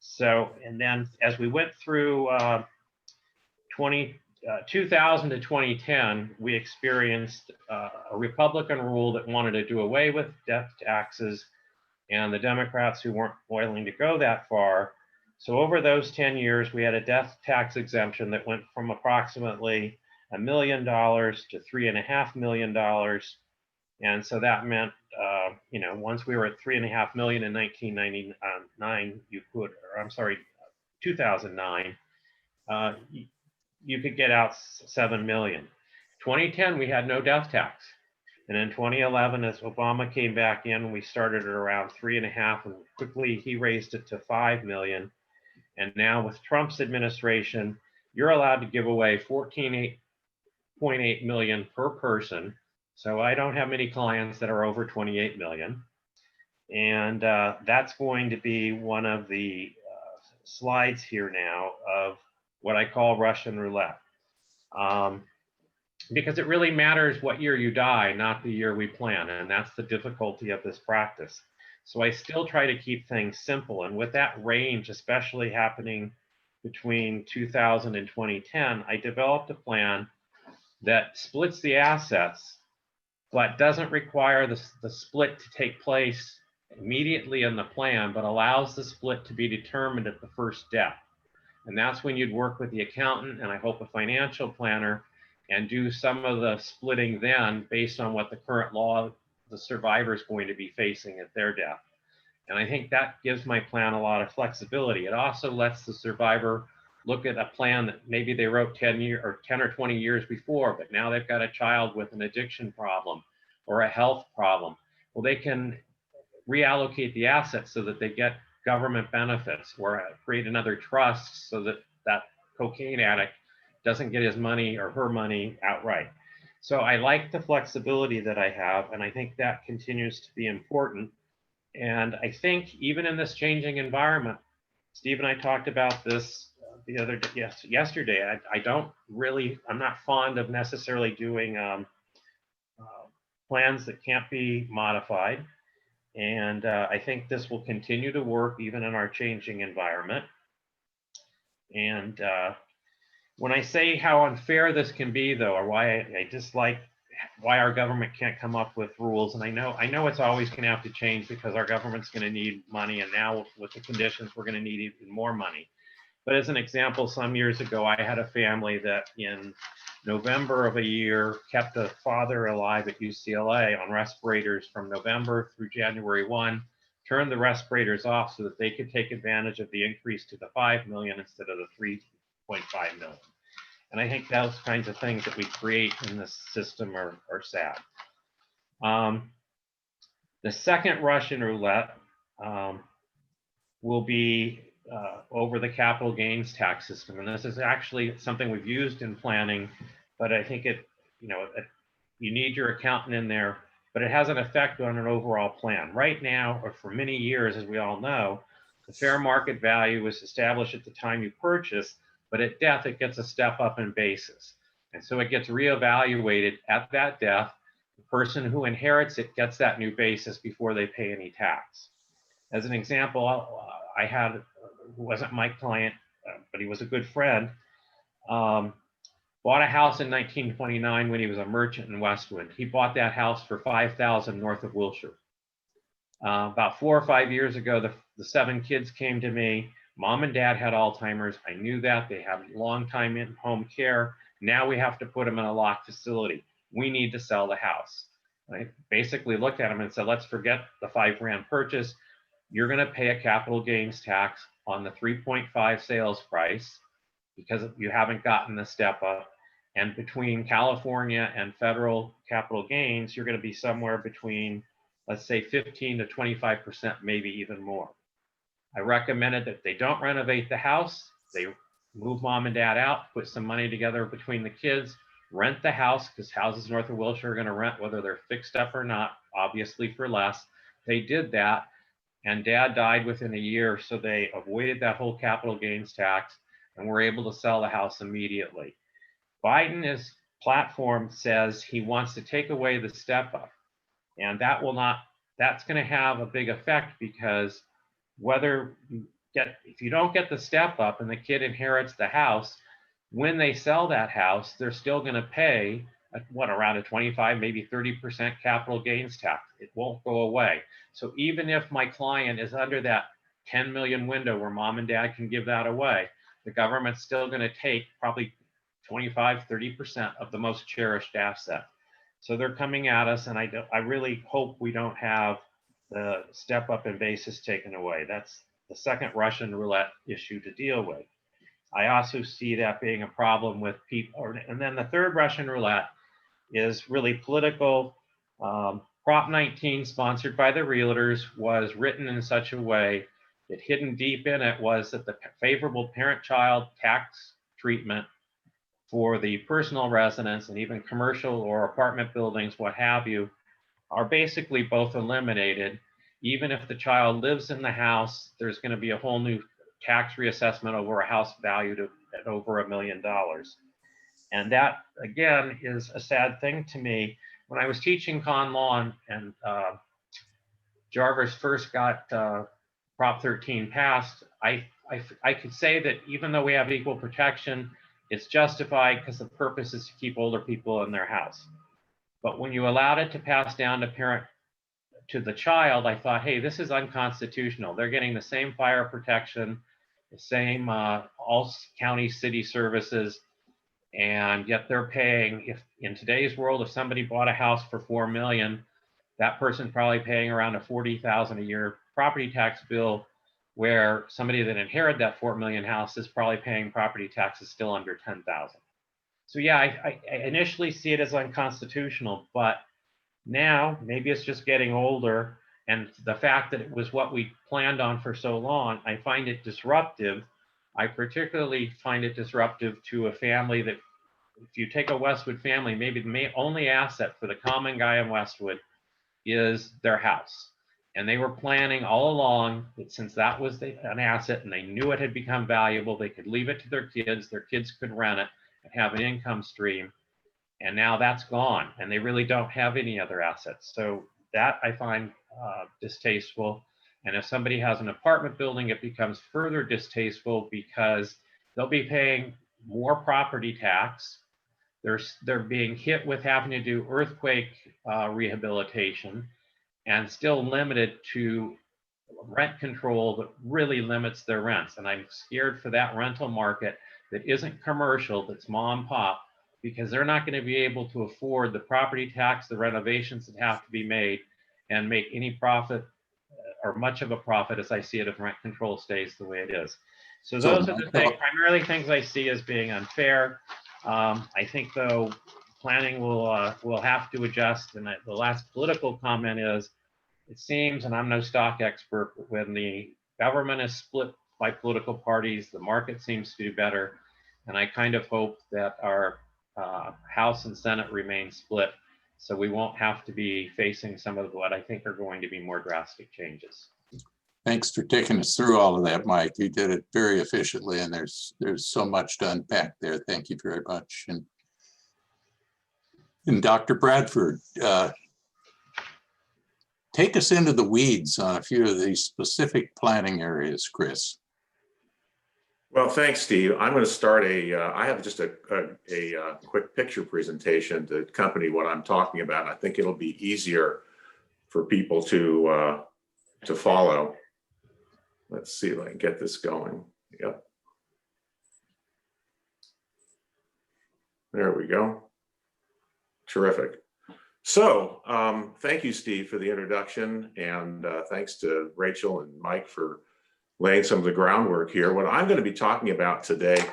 Speaker 13: So, and then as we went through 2000 to 2010, we experienced a Republican rule that wanted to do away with death taxes, and the Democrats who weren't willing to go that far. So over those 10 years, we had a death tax exemption that went from approximately $1 million to $3.5 million. And so that meant, once we were at 3.5 million in 1999, 2009, you could get out 7 million. 2010, we had no death tax. And in 2011, as Obama came back in, we started at around 3.5, and quickly he raised it to 5 million. And now with Trump's administration, you're allowed to give away 14.8 million per person. So I don't have many clients that are over 28 million. And that's going to be one of the slides here now of what I call Russian roulette. Because it really matters what year you die, not the year we plan. And that's the difficulty of this practice. So I still try to keep things simple. And with that range, especially happening between 2000 and 2010, I developed a plan that splits the assets, but doesn't require the split to take place immediately in the plan, but allows the split to be determined at the first death. And that's when you'd work with the accountant and I hope a financial planner and do some of the splitting then based on what the current law the survivor is going to be facing at their death. And I think that gives my plan a lot of flexibility. It also lets the survivor look at a plan that maybe they wrote 10 or 20 years before, but now they've got a child with an addiction problem or a health problem. Well, they can reallocate the assets so that they get government benefits or create another trust so that that cocaine addict doesn't get his money or her money outright. So I like the flexibility that I have, and I think that continues to be important. And I think even in this changing environment, Steve and I talked about this yesterday. I'm not fond of necessarily doing plans that can't be modified. And I think this will continue to work even in our changing environment. And when I say how unfair this can be, though, or why I dislike why our government can't come up with rules, and I know it's always going to have to change because our government's going to need money, and now with the conditions, we're going to need even more money. But as an example, some years ago, I had a family that in November of a year kept a father alive at UCLA on respirators from November through January 1, turned the respirators off so that they could take advantage of the increase to the 5 million instead of the 3.5 million. And I think those kinds of things that we create in this system are sad. The second Russian roulette will be over the capital gains tax system. And this is actually something we've used in planning, but I think you need your accountant in there, but it has an effect on an overall plan. Right now, or for many years, as we all know, the fair market value was established at the time you purchase, but at death, it gets a step up in basis. And so it gets reevaluated at that death. The person who inherits it gets that new basis before they pay any tax. As an example, I had, who wasn't my client, but he was a good friend, bought a house in 1929 when he was a merchant in Westwood. He bought that house for $5,000 north of Wilshire. About 4 or 5 years ago, the 7 kids came to me. Mom and dad had Alzheimer's. I knew that. They had long time in home care. Now we have to put them in a locked facility. We need to sell the house. I basically looked at him and said, let's forget the $5,000 purchase. You're going to pay a capital gains tax on the 3.5 sales price because you haven't gotten the step up. And between California and federal capital gains, you're going to be somewhere between, let's say, 15 to 25%, maybe even more. I recommended that they don't renovate the house. They move mom and dad out, put some money together between the kids, rent the house, because houses north of Wilshire are going to rent whether they're fixed up or not, obviously for less. They did that, and dad died within a year, so they avoided that whole capital gains tax and were able to sell the house immediately. Biden's platform says he wants to take away the step up, and that's going to have a big effect because if you don't get the step up and the kid inherits the house, when they sell that house, they're still going to pay around a 25, maybe 30% capital gains tax. It won't go away. So even if my client is under that 10 million window where mom and dad can give that away, the government's still going to take probably 25, 30% of the most cherished asset. So they're coming at us, and I really hope we don't have the step up in basis taken away. That's the second Russian roulette issue to deal with. I also see that being a problem with people. And then the third Russian roulette is really political. Prop 19, sponsored by the realtors, was written in such a way that hidden deep in it was that the favorable parent-child tax treatment for the personal residence and even commercial or apartment buildings, what have you, are basically both eliminated. Even if the child lives in the house, there's going to be a whole new tax reassessment over a house valued at over $1 million. And that, again, is a sad thing to me. When I was teaching con law and Jarvis first got Prop 13 passed, I could say that even though we have equal protection, it's justified because the purpose is to keep older people in their house. But when you allowed it to pass down to the child, I thought, hey, this is unconstitutional. They're getting the same fire protection, the same all county city services, and yet they're paying, if in today's world, if somebody bought a house for $4 million, that person's probably paying around a $40,000 a year property tax bill, where somebody that inherited that $4 million house is probably paying property taxes still under $10,000. So yeah, I initially see it as unconstitutional, but now maybe it's just getting older, and the fact that it was what we planned on for so long, I find it disruptive. I particularly find it disruptive to a family that, if you take a Westwood family, maybe the only asset for the common guy in Westwood is their house. And they were planning all along that since that was an asset and they knew it had become valuable, they could leave it to their kids could rent it and have an income stream. And now that's gone, and they really don't have any other assets. So that I find distasteful. And if somebody has an apartment building, it becomes further distasteful because they'll be paying more property tax. They're being hit with having to do earthquake rehabilitation, and still limited to rent control that really limits their rents. And I'm scared for that rental market that isn't commercial, that's mom and pop, because they're not going to be able to afford the property tax, the renovations that have to be made, and make any profit or much of a profit, as I see it, if rent control stays the way it is. So those are the primarily things I see as being unfair. I think, though, planning will have to adjust. And the last political comment is, it seems, and I'm no stock expert, but when the government is split by political parties, the market seems to do better. And I kind of hope that our House and Senate remain split, so we won't have to be facing some of what I think are going to be more drastic changes.
Speaker 10: Thanks for taking us through all of that, Mike. You did it very efficiently, and there's so much to unpack there. Thank you very much. And Dr. Bradford, take us into the weeds on a few of these specific planning areas, Chris.
Speaker 14: Well, thanks, Steve. I'm going to start I have just a quick picture presentation to accompany what I'm talking about. I think it'll be easier for people to follow. Let's see if I can get this going. Yep. There we go. Terrific. So thank you, Steve, for the introduction, and thanks to Rachel and Mike for laying some of the groundwork here. What I'm going to be talking about today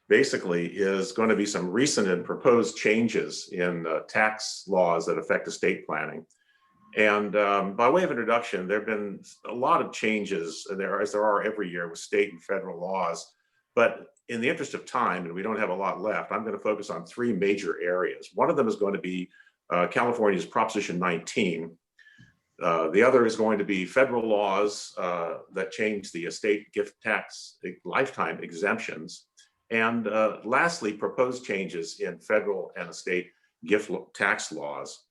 Speaker 14: basically is going to be some recent and proposed changes in tax laws that affect estate planning. And by way of introduction, there have been a lot of changes, as there are every year with state and federal laws. But in the interest of time, and we don't have a lot left, I'm going to focus on three major areas. One of them is going to be California's Proposition 19. The other is going to be federal laws that change the estate gift tax lifetime exemptions. And lastly, proposed changes in federal and estate gift tax laws.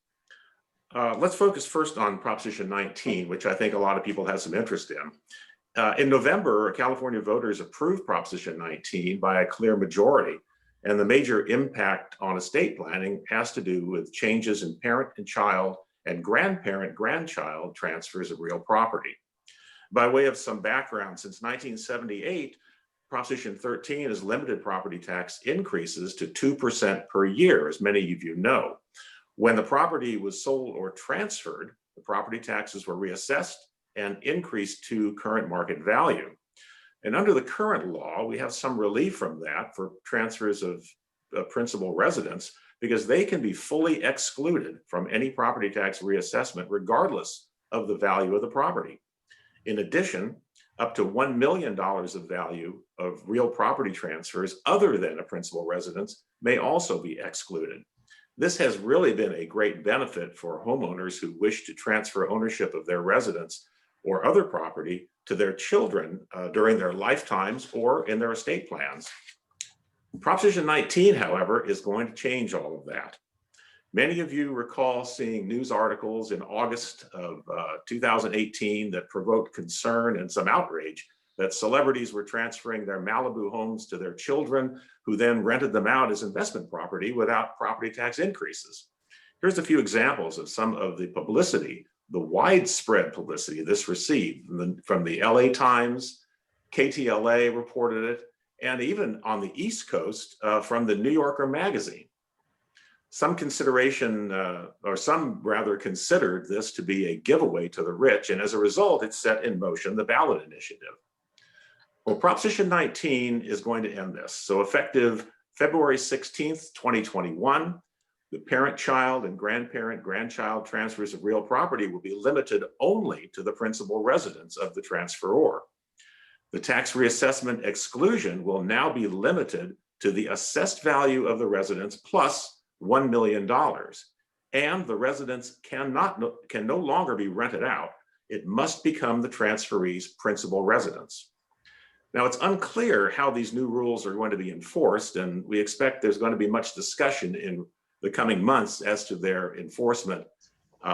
Speaker 14: Let's focus first on Proposition 19, which I think a lot of people have some interest in. In November, California voters approved Proposition 19 by a clear majority. And the major impact on estate planning has to do with changes in parent and child and grandparent-grandchild transfers of real property. By way of some background, since 1978, Proposition 13 has limited property tax increases to 2% per year, as many of you know. When the property was sold or transferred, the property taxes were reassessed and increased to current market value. And under the current law, we have some relief from that for transfers of principal residence, because they can be fully excluded from any property tax reassessment regardless of the value of the property. In addition, up to $1 million of value of real property transfers other than a principal residence may also be excluded. This has really been a great benefit for homeowners who wish to transfer ownership of their residence or other property to their children during their lifetimes or in their estate plans. Proposition 19, however, is going to change all of that. Many of you recall seeing news articles in August of 2018 that provoked concern and some outrage that celebrities were transferring their Malibu homes to their children, who then rented them out as investment property without property tax increases. Here's a few examples of some of the publicity, the widespread publicity this received from the LA Times, KTLA reported it, and even on the East Coast from the New Yorker magazine. Some consideration, or some rather considered this to be a giveaway to the rich, and as a result, it set in motion the ballot initiative. Well, Proposition 19 is going to end this. So effective February 16th, 2021, the parent-child and grandparent-grandchild transfers of real property will be limited only to the principal residence of the transferor. The tax reassessment exclusion will now be limited to the assessed value of the residence plus $1 million. And the residence can no longer be rented out. It must become the transferee's principal residence. Now, it's unclear how these new rules are going to be enforced, and we expect there's going to be much discussion in the coming months as to their enforcement,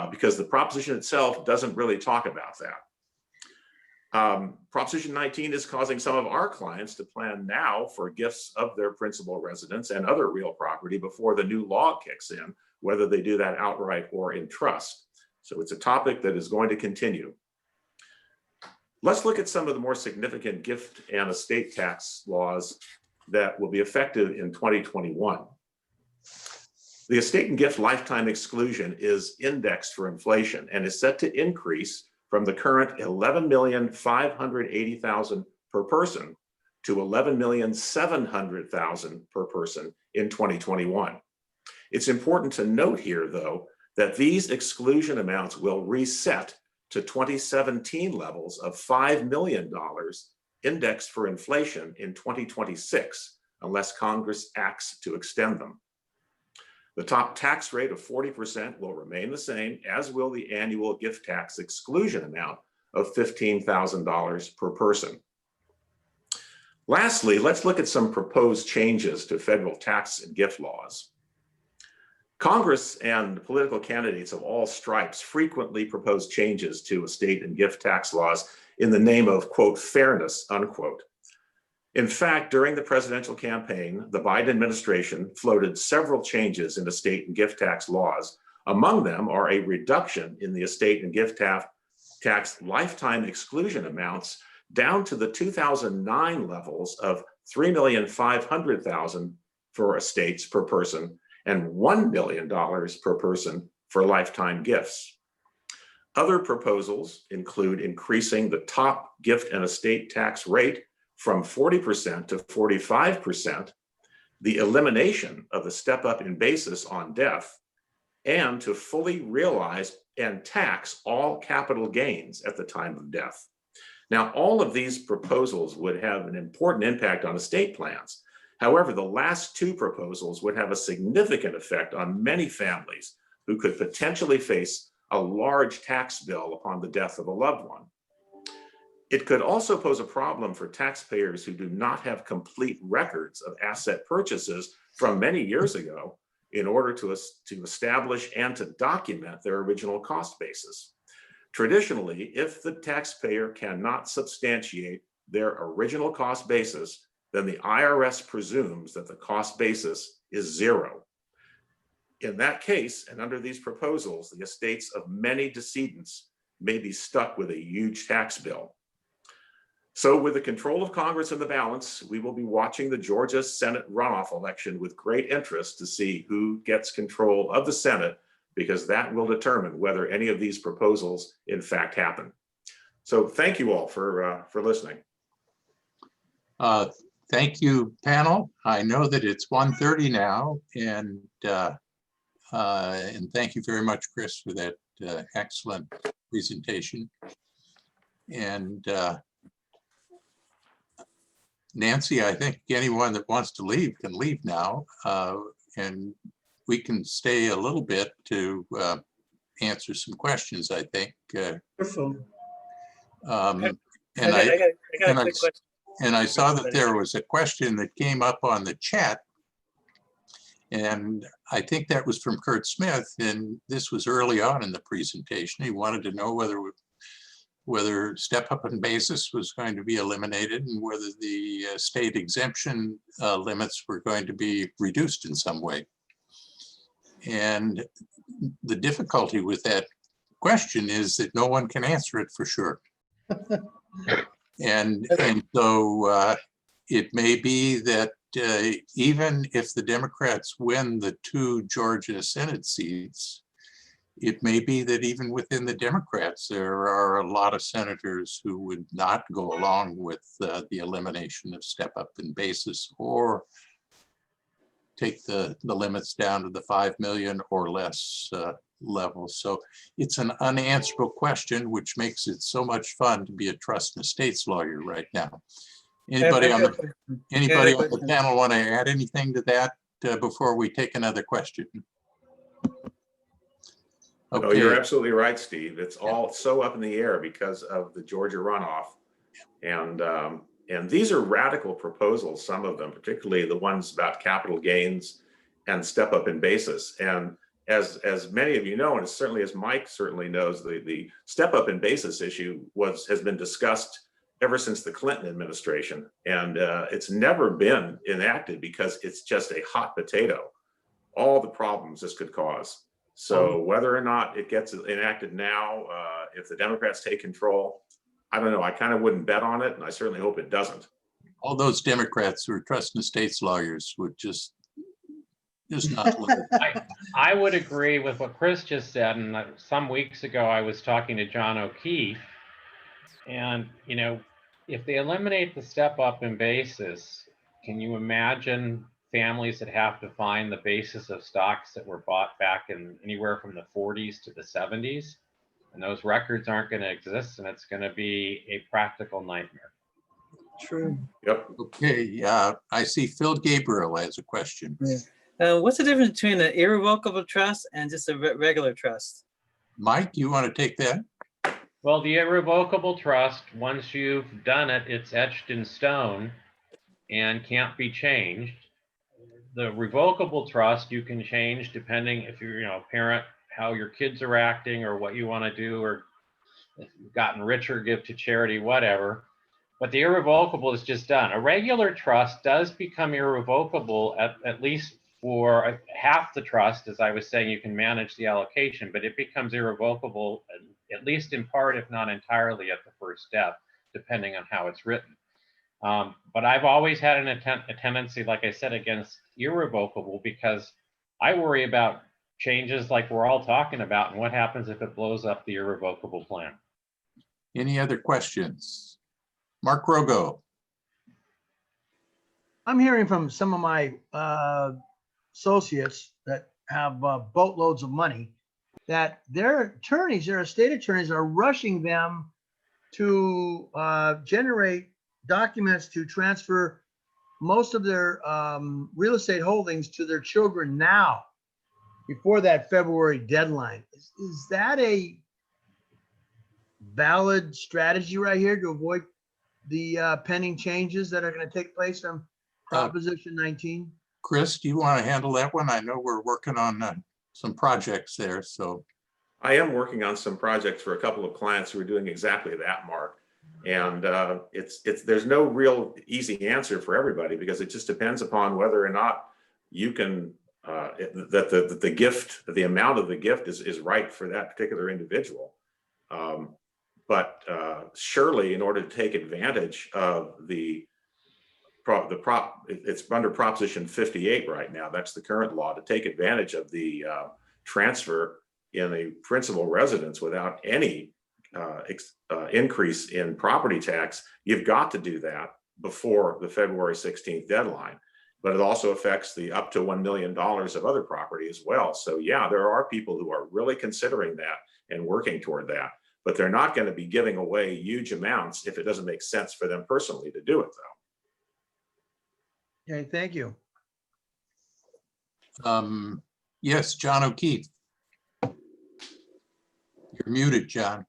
Speaker 14: because the proposition itself doesn't really talk about that. Proposition 19 is causing some of our clients to plan now for gifts of their principal residence and other real property before the new law kicks in, whether they do that outright or in trust. So it's a topic that is going to continue. Let's look at some of the more significant gift and estate tax laws that will be effective in 2021. The estate and gift lifetime exclusion is indexed for inflation and is set to increase from the current $11,580,000 per person to $11,700,000 per person in 2021. It's important to note here, though, that these exclusion amounts will reset to 2017 levels of $5 million indexed for inflation in 2026, unless Congress acts to extend them. The top tax rate of 40% will remain the same, as will the annual gift tax exclusion amount of $15,000 per person. Lastly, let's look at some proposed changes to federal tax and gift laws. Congress and political candidates of all stripes frequently propose changes to estate and gift tax laws in the name of, quote, fairness, unquote. In fact, during the presidential campaign, the Biden administration floated several changes in estate and gift tax laws. Among them are a reduction in the estate and gift tax lifetime exclusion amounts down to the 2009 levels of $3,500,000 for estates per person and $1 million per person for lifetime gifts. Other proposals include increasing the top gift and estate tax rate from 40% to 45%, the elimination of the step up in basis on death, and to fully realize and tax all capital gains at the time of death. Now, all of these proposals would have an important impact on estate plans. However, the last two proposals would have a significant effect on many families who could potentially face a large tax bill upon the death of a loved one. It could also pose a problem for taxpayers who do not have complete records of asset purchases from many years ago in order to establish and to document their original cost basis. Traditionally, if the taxpayer cannot substantiate their original cost basis, then the IRS presumes that the cost basis is zero. In that case, and under these proposals, the estates of many decedents may be stuck with a huge tax bill. So with the control of Congress in the balance, we will be watching the Georgia Senate runoff election with great interest to see who gets control of the Senate because that will determine whether any of these proposals in fact happen. So thank you all for listening.
Speaker 10: Thank you, panel. I know that it's 1:30 now, and thank you very much, Chris, for that excellent presentation. And Nancy, I think anyone that wants to leave can leave now, and we can stay a little bit to answer some questions, I think. And I saw that there was a question that came up on the chat, and I think that was from Kurt Smith, and this was early on in the presentation. He wanted to know whether step-up and basis was going to be eliminated and whether the state exemption limits were going to be reduced in some way. And the difficulty with that question is that no one can answer it for sure. And so it may be that even if the Democrats win the 2 Georgia Senate seats, it may be that even within the Democrats, there are a lot of senators who would not go along with the elimination of step up and basis, or take the limits down to the 5 million or less level. So it's an unanswerable question, which makes it so much fun to be a trust and estates lawyer right now. Anybody on the panel want to add anything to that before we take another question?
Speaker 14: Okay. No, you're absolutely right, Steve. It's all so up in the air because of the Georgia runoff. And these are radical proposals, some of them, particularly the ones about capital gains and step up in basis. And as many of you know, and certainly as Mike certainly knows, the step up in basis issue has been discussed ever since the Clinton administration. And it's never been enacted because it's just a hot potato, all the problems this could cause. So whether or not it gets enacted now, if the Democrats take control, I don't know. I kind of wouldn't bet on it, and I certainly hope it doesn't.
Speaker 10: All those Democrats who are trust and estates lawyers would just not let it.
Speaker 13: I would agree with what Chris just said. And some weeks ago, I was talking to John O'Keefe, and if they eliminate the step up in basis, can you imagine families that have to find the basis of stocks that were bought back in anywhere from the 40s to the 70s? And those records aren't going to exist, and it's going to be a practical nightmare.
Speaker 1: True.
Speaker 14: Yep.
Speaker 10: Okay. I see Phil Gabriel has a question.
Speaker 15: Yeah. What's the difference between an irrevocable trust and just a regular trust?
Speaker 10: Mike, you want to take that?
Speaker 13: Well, the irrevocable trust, once you've done it, it's etched in stone and can't be changed. The revocable trust you can change depending if you're a parent, how your kids are acting or what you want to do, or if you've gotten richer, give to charity, whatever. But the irrevocable is just done. A regular trust does become irrevocable at least for half the trust. As I was saying, you can manage the allocation, but it becomes irrevocable at least in part, if not entirely, at the first step, depending on how it's written. But I've always had a tendency, like I said, against irrevocable, because I worry about changes like we're all talking about and what happens if it blows up the irrevocable plan.
Speaker 10: Any other questions? Mark Rogo.
Speaker 16: I'm hearing from some of my associates that have boatloads of money that their attorneys, their estate attorneys, are rushing them to generate documents to transfer most of their real estate holdings to their children now, before that February deadline. Is that a valid strategy right here to avoid the pending changes that are going to take place from Proposition 19?
Speaker 10: Chris, do you want to handle that one? I know we're working on some projects there. So
Speaker 14: I am working on some projects for a couple of clients who are doing exactly that, Mark. And there's no real easy answer for everybody, because it just depends upon whether or not you can that the gift, the amount of the gift is right for that particular individual. But surely, in order to take advantage of it's under Proposition 58 right now. That's the current law. To take advantage of the transfer, in a principal residence without any increase in property tax, you've got to do that before the February 16th deadline. But it also affects the up to $1 million of other property as well. So yeah, there are people who are really considering that and working toward that, but they're not going to be giving away huge amounts if it doesn't make sense for them personally to do it, though.
Speaker 16: Okay, thank you.
Speaker 10: Yes, John O'Keefe. You're muted, John.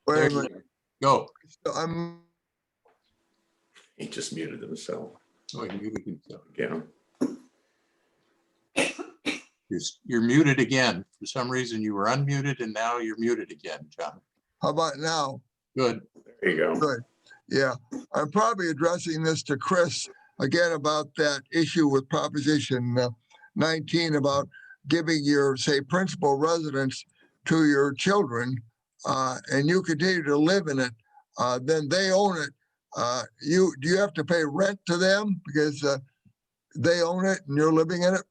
Speaker 2: Wait a minute.
Speaker 10: Go.
Speaker 14: He just muted himself.
Speaker 10: Oh, he muted himself.
Speaker 14: Yeah.
Speaker 10: You're muted again. For some reason you were unmuted and now you're muted again, John.
Speaker 2: How about now?
Speaker 10: Good.
Speaker 14: There you go.
Speaker 2: Good. Yeah, I'm probably addressing this to Chris again about that issue with Proposition 19 about giving your, say, principal residence to your children, and you continue to live in it, then they own it. Do you have to pay rent to them because they own it and you're living in it?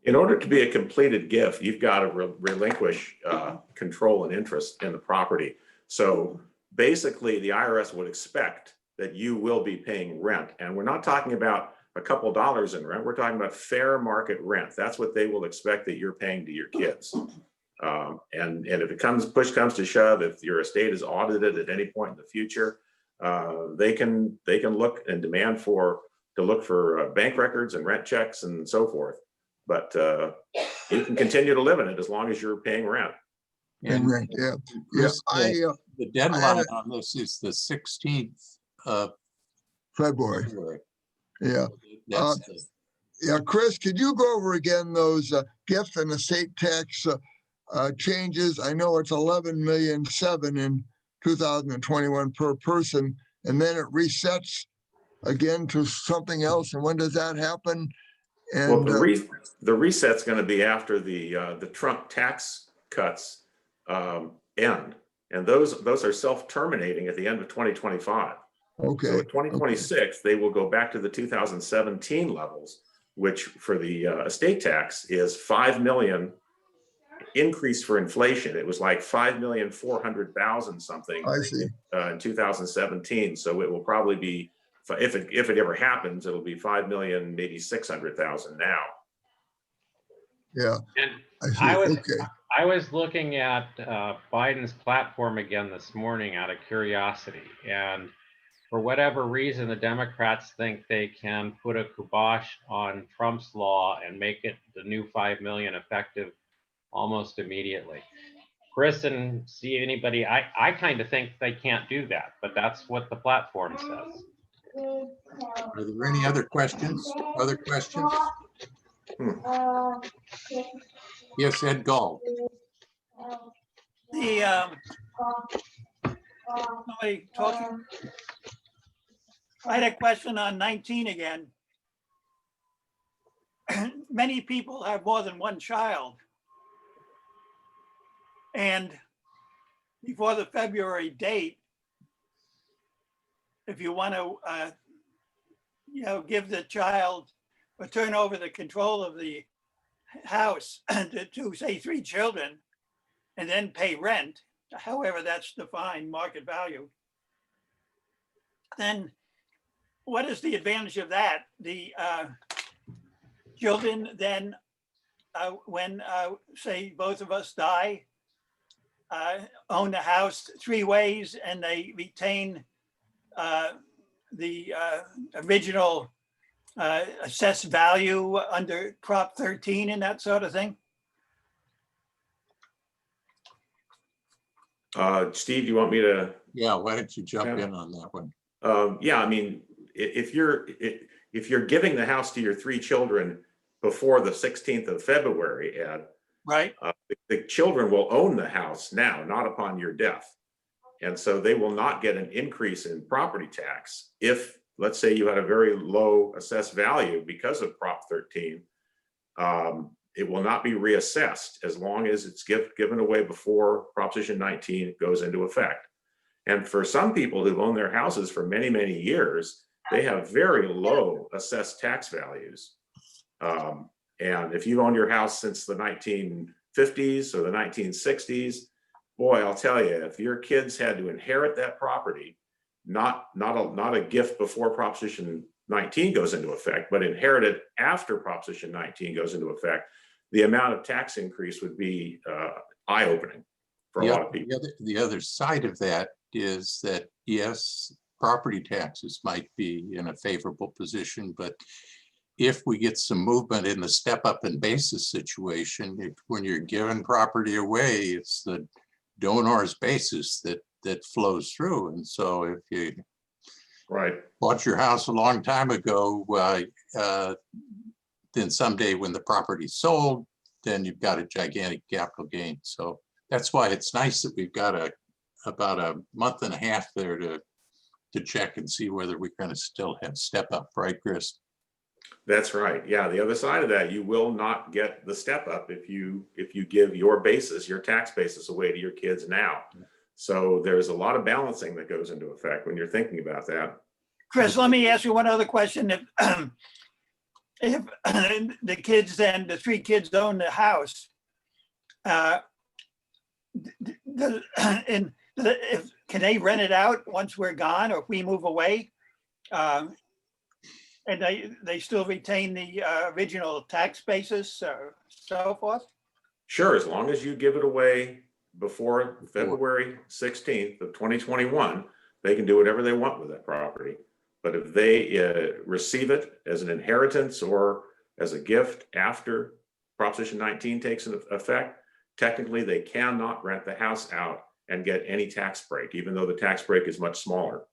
Speaker 14: In order to be a completed gift, you've got to relinquish control and interest in the property. So basically, the IRS would expect that you will be paying rent. And we're not talking about a couple dollars in rent. We're talking about fair market rent. That's what they will expect that you're paying to your kids. And if it push comes to shove, if your estate is audited at any point in the future, they can look and demand to look for bank records and rent checks and so forth. But you can continue to live in it as long as you're paying rent.
Speaker 10: And
Speaker 2: rent, yeah.
Speaker 10: Chris,
Speaker 2: Yeah,
Speaker 10: the deadline on this is the 16th of
Speaker 2: February. Yeah.
Speaker 10: That's
Speaker 2: Yeah, Chris, could you go over again those gift and estate tax changes? I know it's 11.7 million in 2021 per person, and then it resets again to something else. And when does that happen? And
Speaker 14: well, the reset's going to be after the Trump tax cuts end, and those are self-terminating at the end of 2025.
Speaker 2: Okay.
Speaker 14: So in 2026, they will go back to the 2017 levels, which for the estate tax is 5 million increase for inflation. It was like 5,400,000 something
Speaker 2: I see.
Speaker 14: In 2017. So it will probably be, if it ever happens, it'll be 5 million, maybe 600,000 now.
Speaker 2: Yeah.
Speaker 13: And I was looking at Biden's platform again this morning out of curiosity, and for whatever reason, the Democrats think they can put a kibosh on Trump's law and make it the new 5 million effective almost immediately. Chris and see anybody, I kind of think they can't do that, but that's what the platform says.
Speaker 10: Are there any other questions? Other questions? Yes, Ed Gall.
Speaker 3: Somebody talking. I had a question on 19 again. Many people have more than one child. And before the February date, if you want to, give the child or turn over the control of the house to say 3 children and then pay rent, however that's defined, market value, then what is the advantage of that? The children then, when say both of us die, own the house 3 ways and they retain the original assessed value under Prop 13 and that sort of thing?
Speaker 14: Steve, do you want me to?
Speaker 10: Yeah, why don't you jump in on that one?
Speaker 14: Yeah, I mean, if you're giving the house to your 3 children before the 16th of February, Ed,
Speaker 3: right,
Speaker 14: the children will own the house now, not upon your death. And so they will not get an increase in property tax if, let's say, you had a very low assessed value because of Prop 13. It will not be reassessed as long as it's given away before Proposition 19 goes into effect. And for some people who've owned their houses for many, many years, they have very low assessed tax values. And if you own your house since the 1950s or the 1960s, boy, I'll tell you, if your kids had to inherit that property, not a gift before Proposition 19 goes into effect, but inherited after Proposition 19 goes into effect, the amount of tax increase would be eye-opening for a lot of people.
Speaker 10: The other side of that is that, yes, property taxes might be in a favorable position, but if we get some movement in the step up in basis situation, when you're giving property away, it's the donor's basis that flows through. And so if you bought your house a long time ago, then someday when the property's sold, then you've got a gigantic capital gain. So that's why it's nice that we've got about a month and a half there to check and see whether we're going to still have step up, right, Chris?
Speaker 14: That's right. Yeah, the other side of that, you will not get the step up if you give your basis, your tax basis away to your kids now. So there's a lot of balancing that goes into effect when you're thinking about that.
Speaker 3: Chris, let me ask you one other question. If the kids, then the three kids own the house, can they rent it out once we're gone, or if we move away? And they still retain the original tax basis, so forth?
Speaker 14: Sure, as long as you give it away before February 16th of 2021, they can do whatever they want with that property. But if they receive it as an inheritance or as a gift after Proposition 19 takes effect, technically they cannot rent the house out and get any tax break, even though the tax break is much smaller.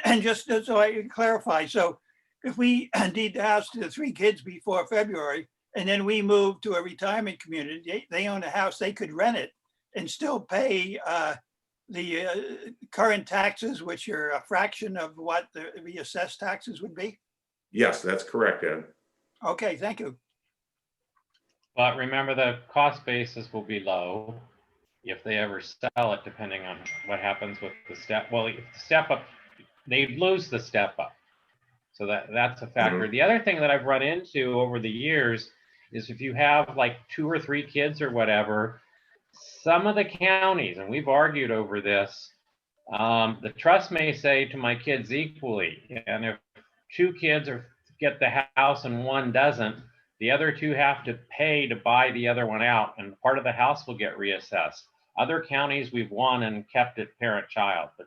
Speaker 3: And just so I can clarify, so if we deed the house to the three kids before February, and then we move to a retirement community, they own a house, they could rent it and still pay the current taxes, which are a fraction of what the reassessed taxes would be?
Speaker 14: Yes, that's correct, Ed.
Speaker 3: Okay, thank you.
Speaker 13: But remember, the cost basis will be low if they ever sell it, depending on what happens with the step. Well, if the step up, they lose the step up. So that's a factor.
Speaker 14: Mm-hmm.
Speaker 13: The other thing that I've run into over the years is if you have like 2 or 3 kids or whatever, some of the counties, and we've argued over this, the trust may say to my kids equally, and if 2 kids get the house and 1 doesn't, the other 2 have to pay to buy the other one out, and part of the house will get reassessed. Other counties we've won and kept it parent-child, but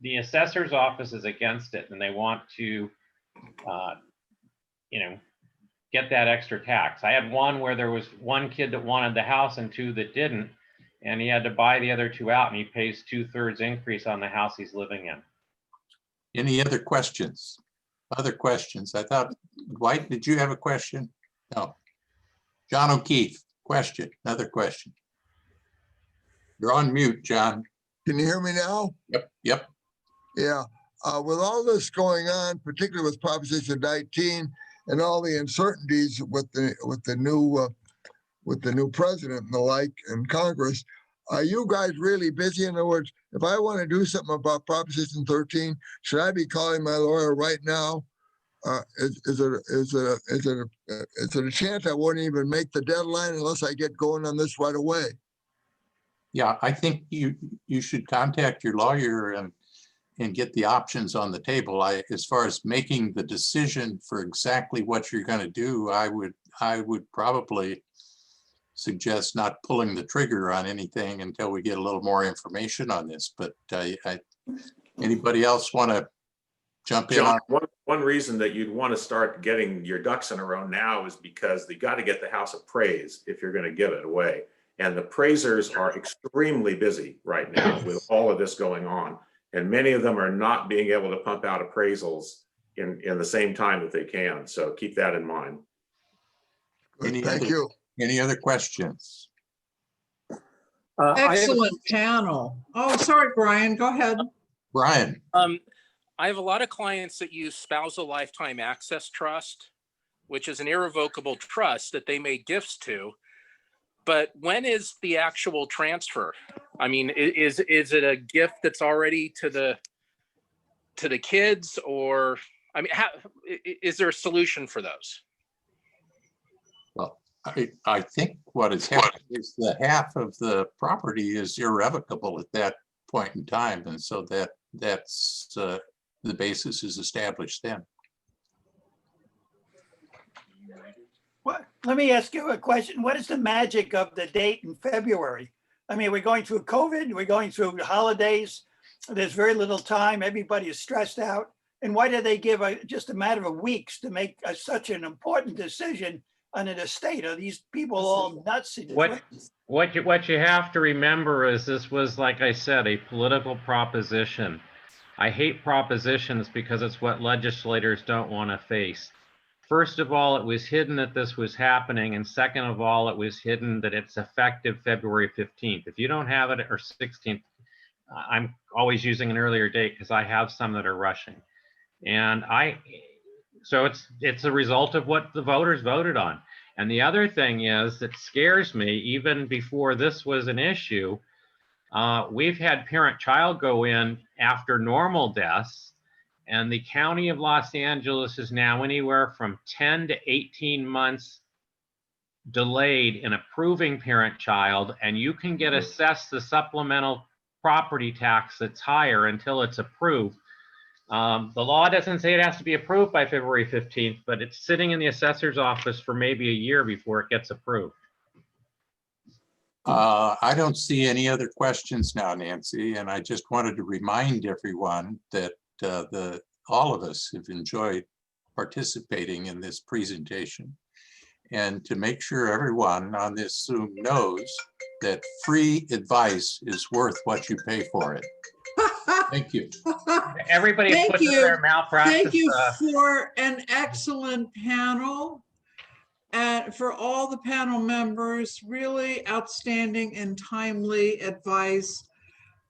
Speaker 13: the assessor's office is against it, and they want to get that extra tax. I had one where there was 1 kid that wanted the house and 2 that didn't, and he had to buy the other 2 out, and he pays 2/3 increase on the house he's living in.
Speaker 10: Any other questions? Other questions? I thought, Dwight, did you have a question? No. John O'Keefe, question, another question. You're on mute, John.
Speaker 2: Can you hear me now?
Speaker 10: Yep.
Speaker 2: Yeah. With all this going on, particularly with Proposition 19 and all the uncertainties with the new president and the like in Congress, are you guys really busy? In other words, if I want to do something about Proposition 13, should I be calling my lawyer right now? Is it a chance I won't even make the deadline unless I get going on this right away?
Speaker 10: Yeah, I think you should contact your lawyer and get the options on the table. As far as making the decision for exactly what you're going to do, I would probably suggest not pulling the trigger on anything until we get a little more information on this. But anybody else want to jump in?
Speaker 14: John, one reason that you'd want to start getting your ducks in a row now is because you got to get the house appraised if you're going to give it away. And the appraisers are extremely busy right now with all of this going on. And many of them are not being able to pump out appraisals in the same time that they can. So keep that in mind.
Speaker 2: Thank you.
Speaker 10: Any other questions?
Speaker 1: Excellent panel. Oh, sorry, Brian, go ahead.
Speaker 10: Brian.
Speaker 17: I have a lot of clients that use spousal lifetime access trust, which is an irrevocable trust that they make gifts to. But when is the actual transfer? I mean, is it a gift that's already to to the kids, or, I mean, is there a solution for those?
Speaker 10: Well, I think what has happened is the half of the property is irrevocable at that point in time. And so that's the basis is established then.
Speaker 3: What, let me ask you a question. What is the magic of the date in February? I mean, we're going through COVID, we're going through the holidays. There's very little time. Everybody is stressed out. And why do they give just a matter of weeks to make such an important decision on an estate? Are these people all nuts?
Speaker 13: What you have to remember is this was, like I said, a political proposition. I hate propositions because it's what legislators don't want to face. First of all, it was hidden that this was happening. And second of all, it was hidden that it's effective February 15th. If you don't have it, or 16th, I'm always using an earlier date because I have some that are rushing. And so it's a result of what the voters voted on. And the other thing is that scares me, even before this was an issue, we've had parent-child go in after normal deaths, and the County of Los Angeles is now anywhere from 10 to 18 months delayed in approving parent-child, and you can get assessed the supplemental property tax that's higher until it's approved. The law doesn't say it has to be approved by February 15th, but it's sitting in the assessor's office for maybe a year before it gets approved.
Speaker 10: I don't see any other questions now, Nancy, and I just wanted to remind everyone that all of us have enjoyed participating in this presentation, and to make sure everyone on this Zoom knows that free advice is worth what you pay for it. Thank you.
Speaker 13: Everybody
Speaker 1: Thank
Speaker 13: put in
Speaker 1: you.
Speaker 13: their malpractice.
Speaker 1: Thank you for an excellent panel. And for all the panel members, really outstanding and timely advice.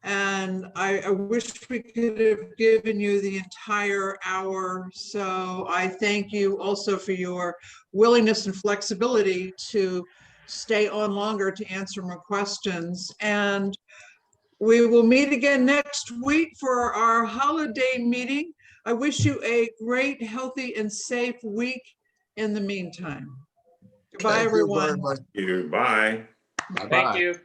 Speaker 1: And I wish we could have given you the entire hour. So I thank you also for your willingness and flexibility to stay on longer to answer more questions. And we will meet again next week for our holiday meeting. I wish you a great, healthy, and safe week in the meantime. Goodbye, everyone.
Speaker 14: Thank you. Bye.
Speaker 13: Thank you.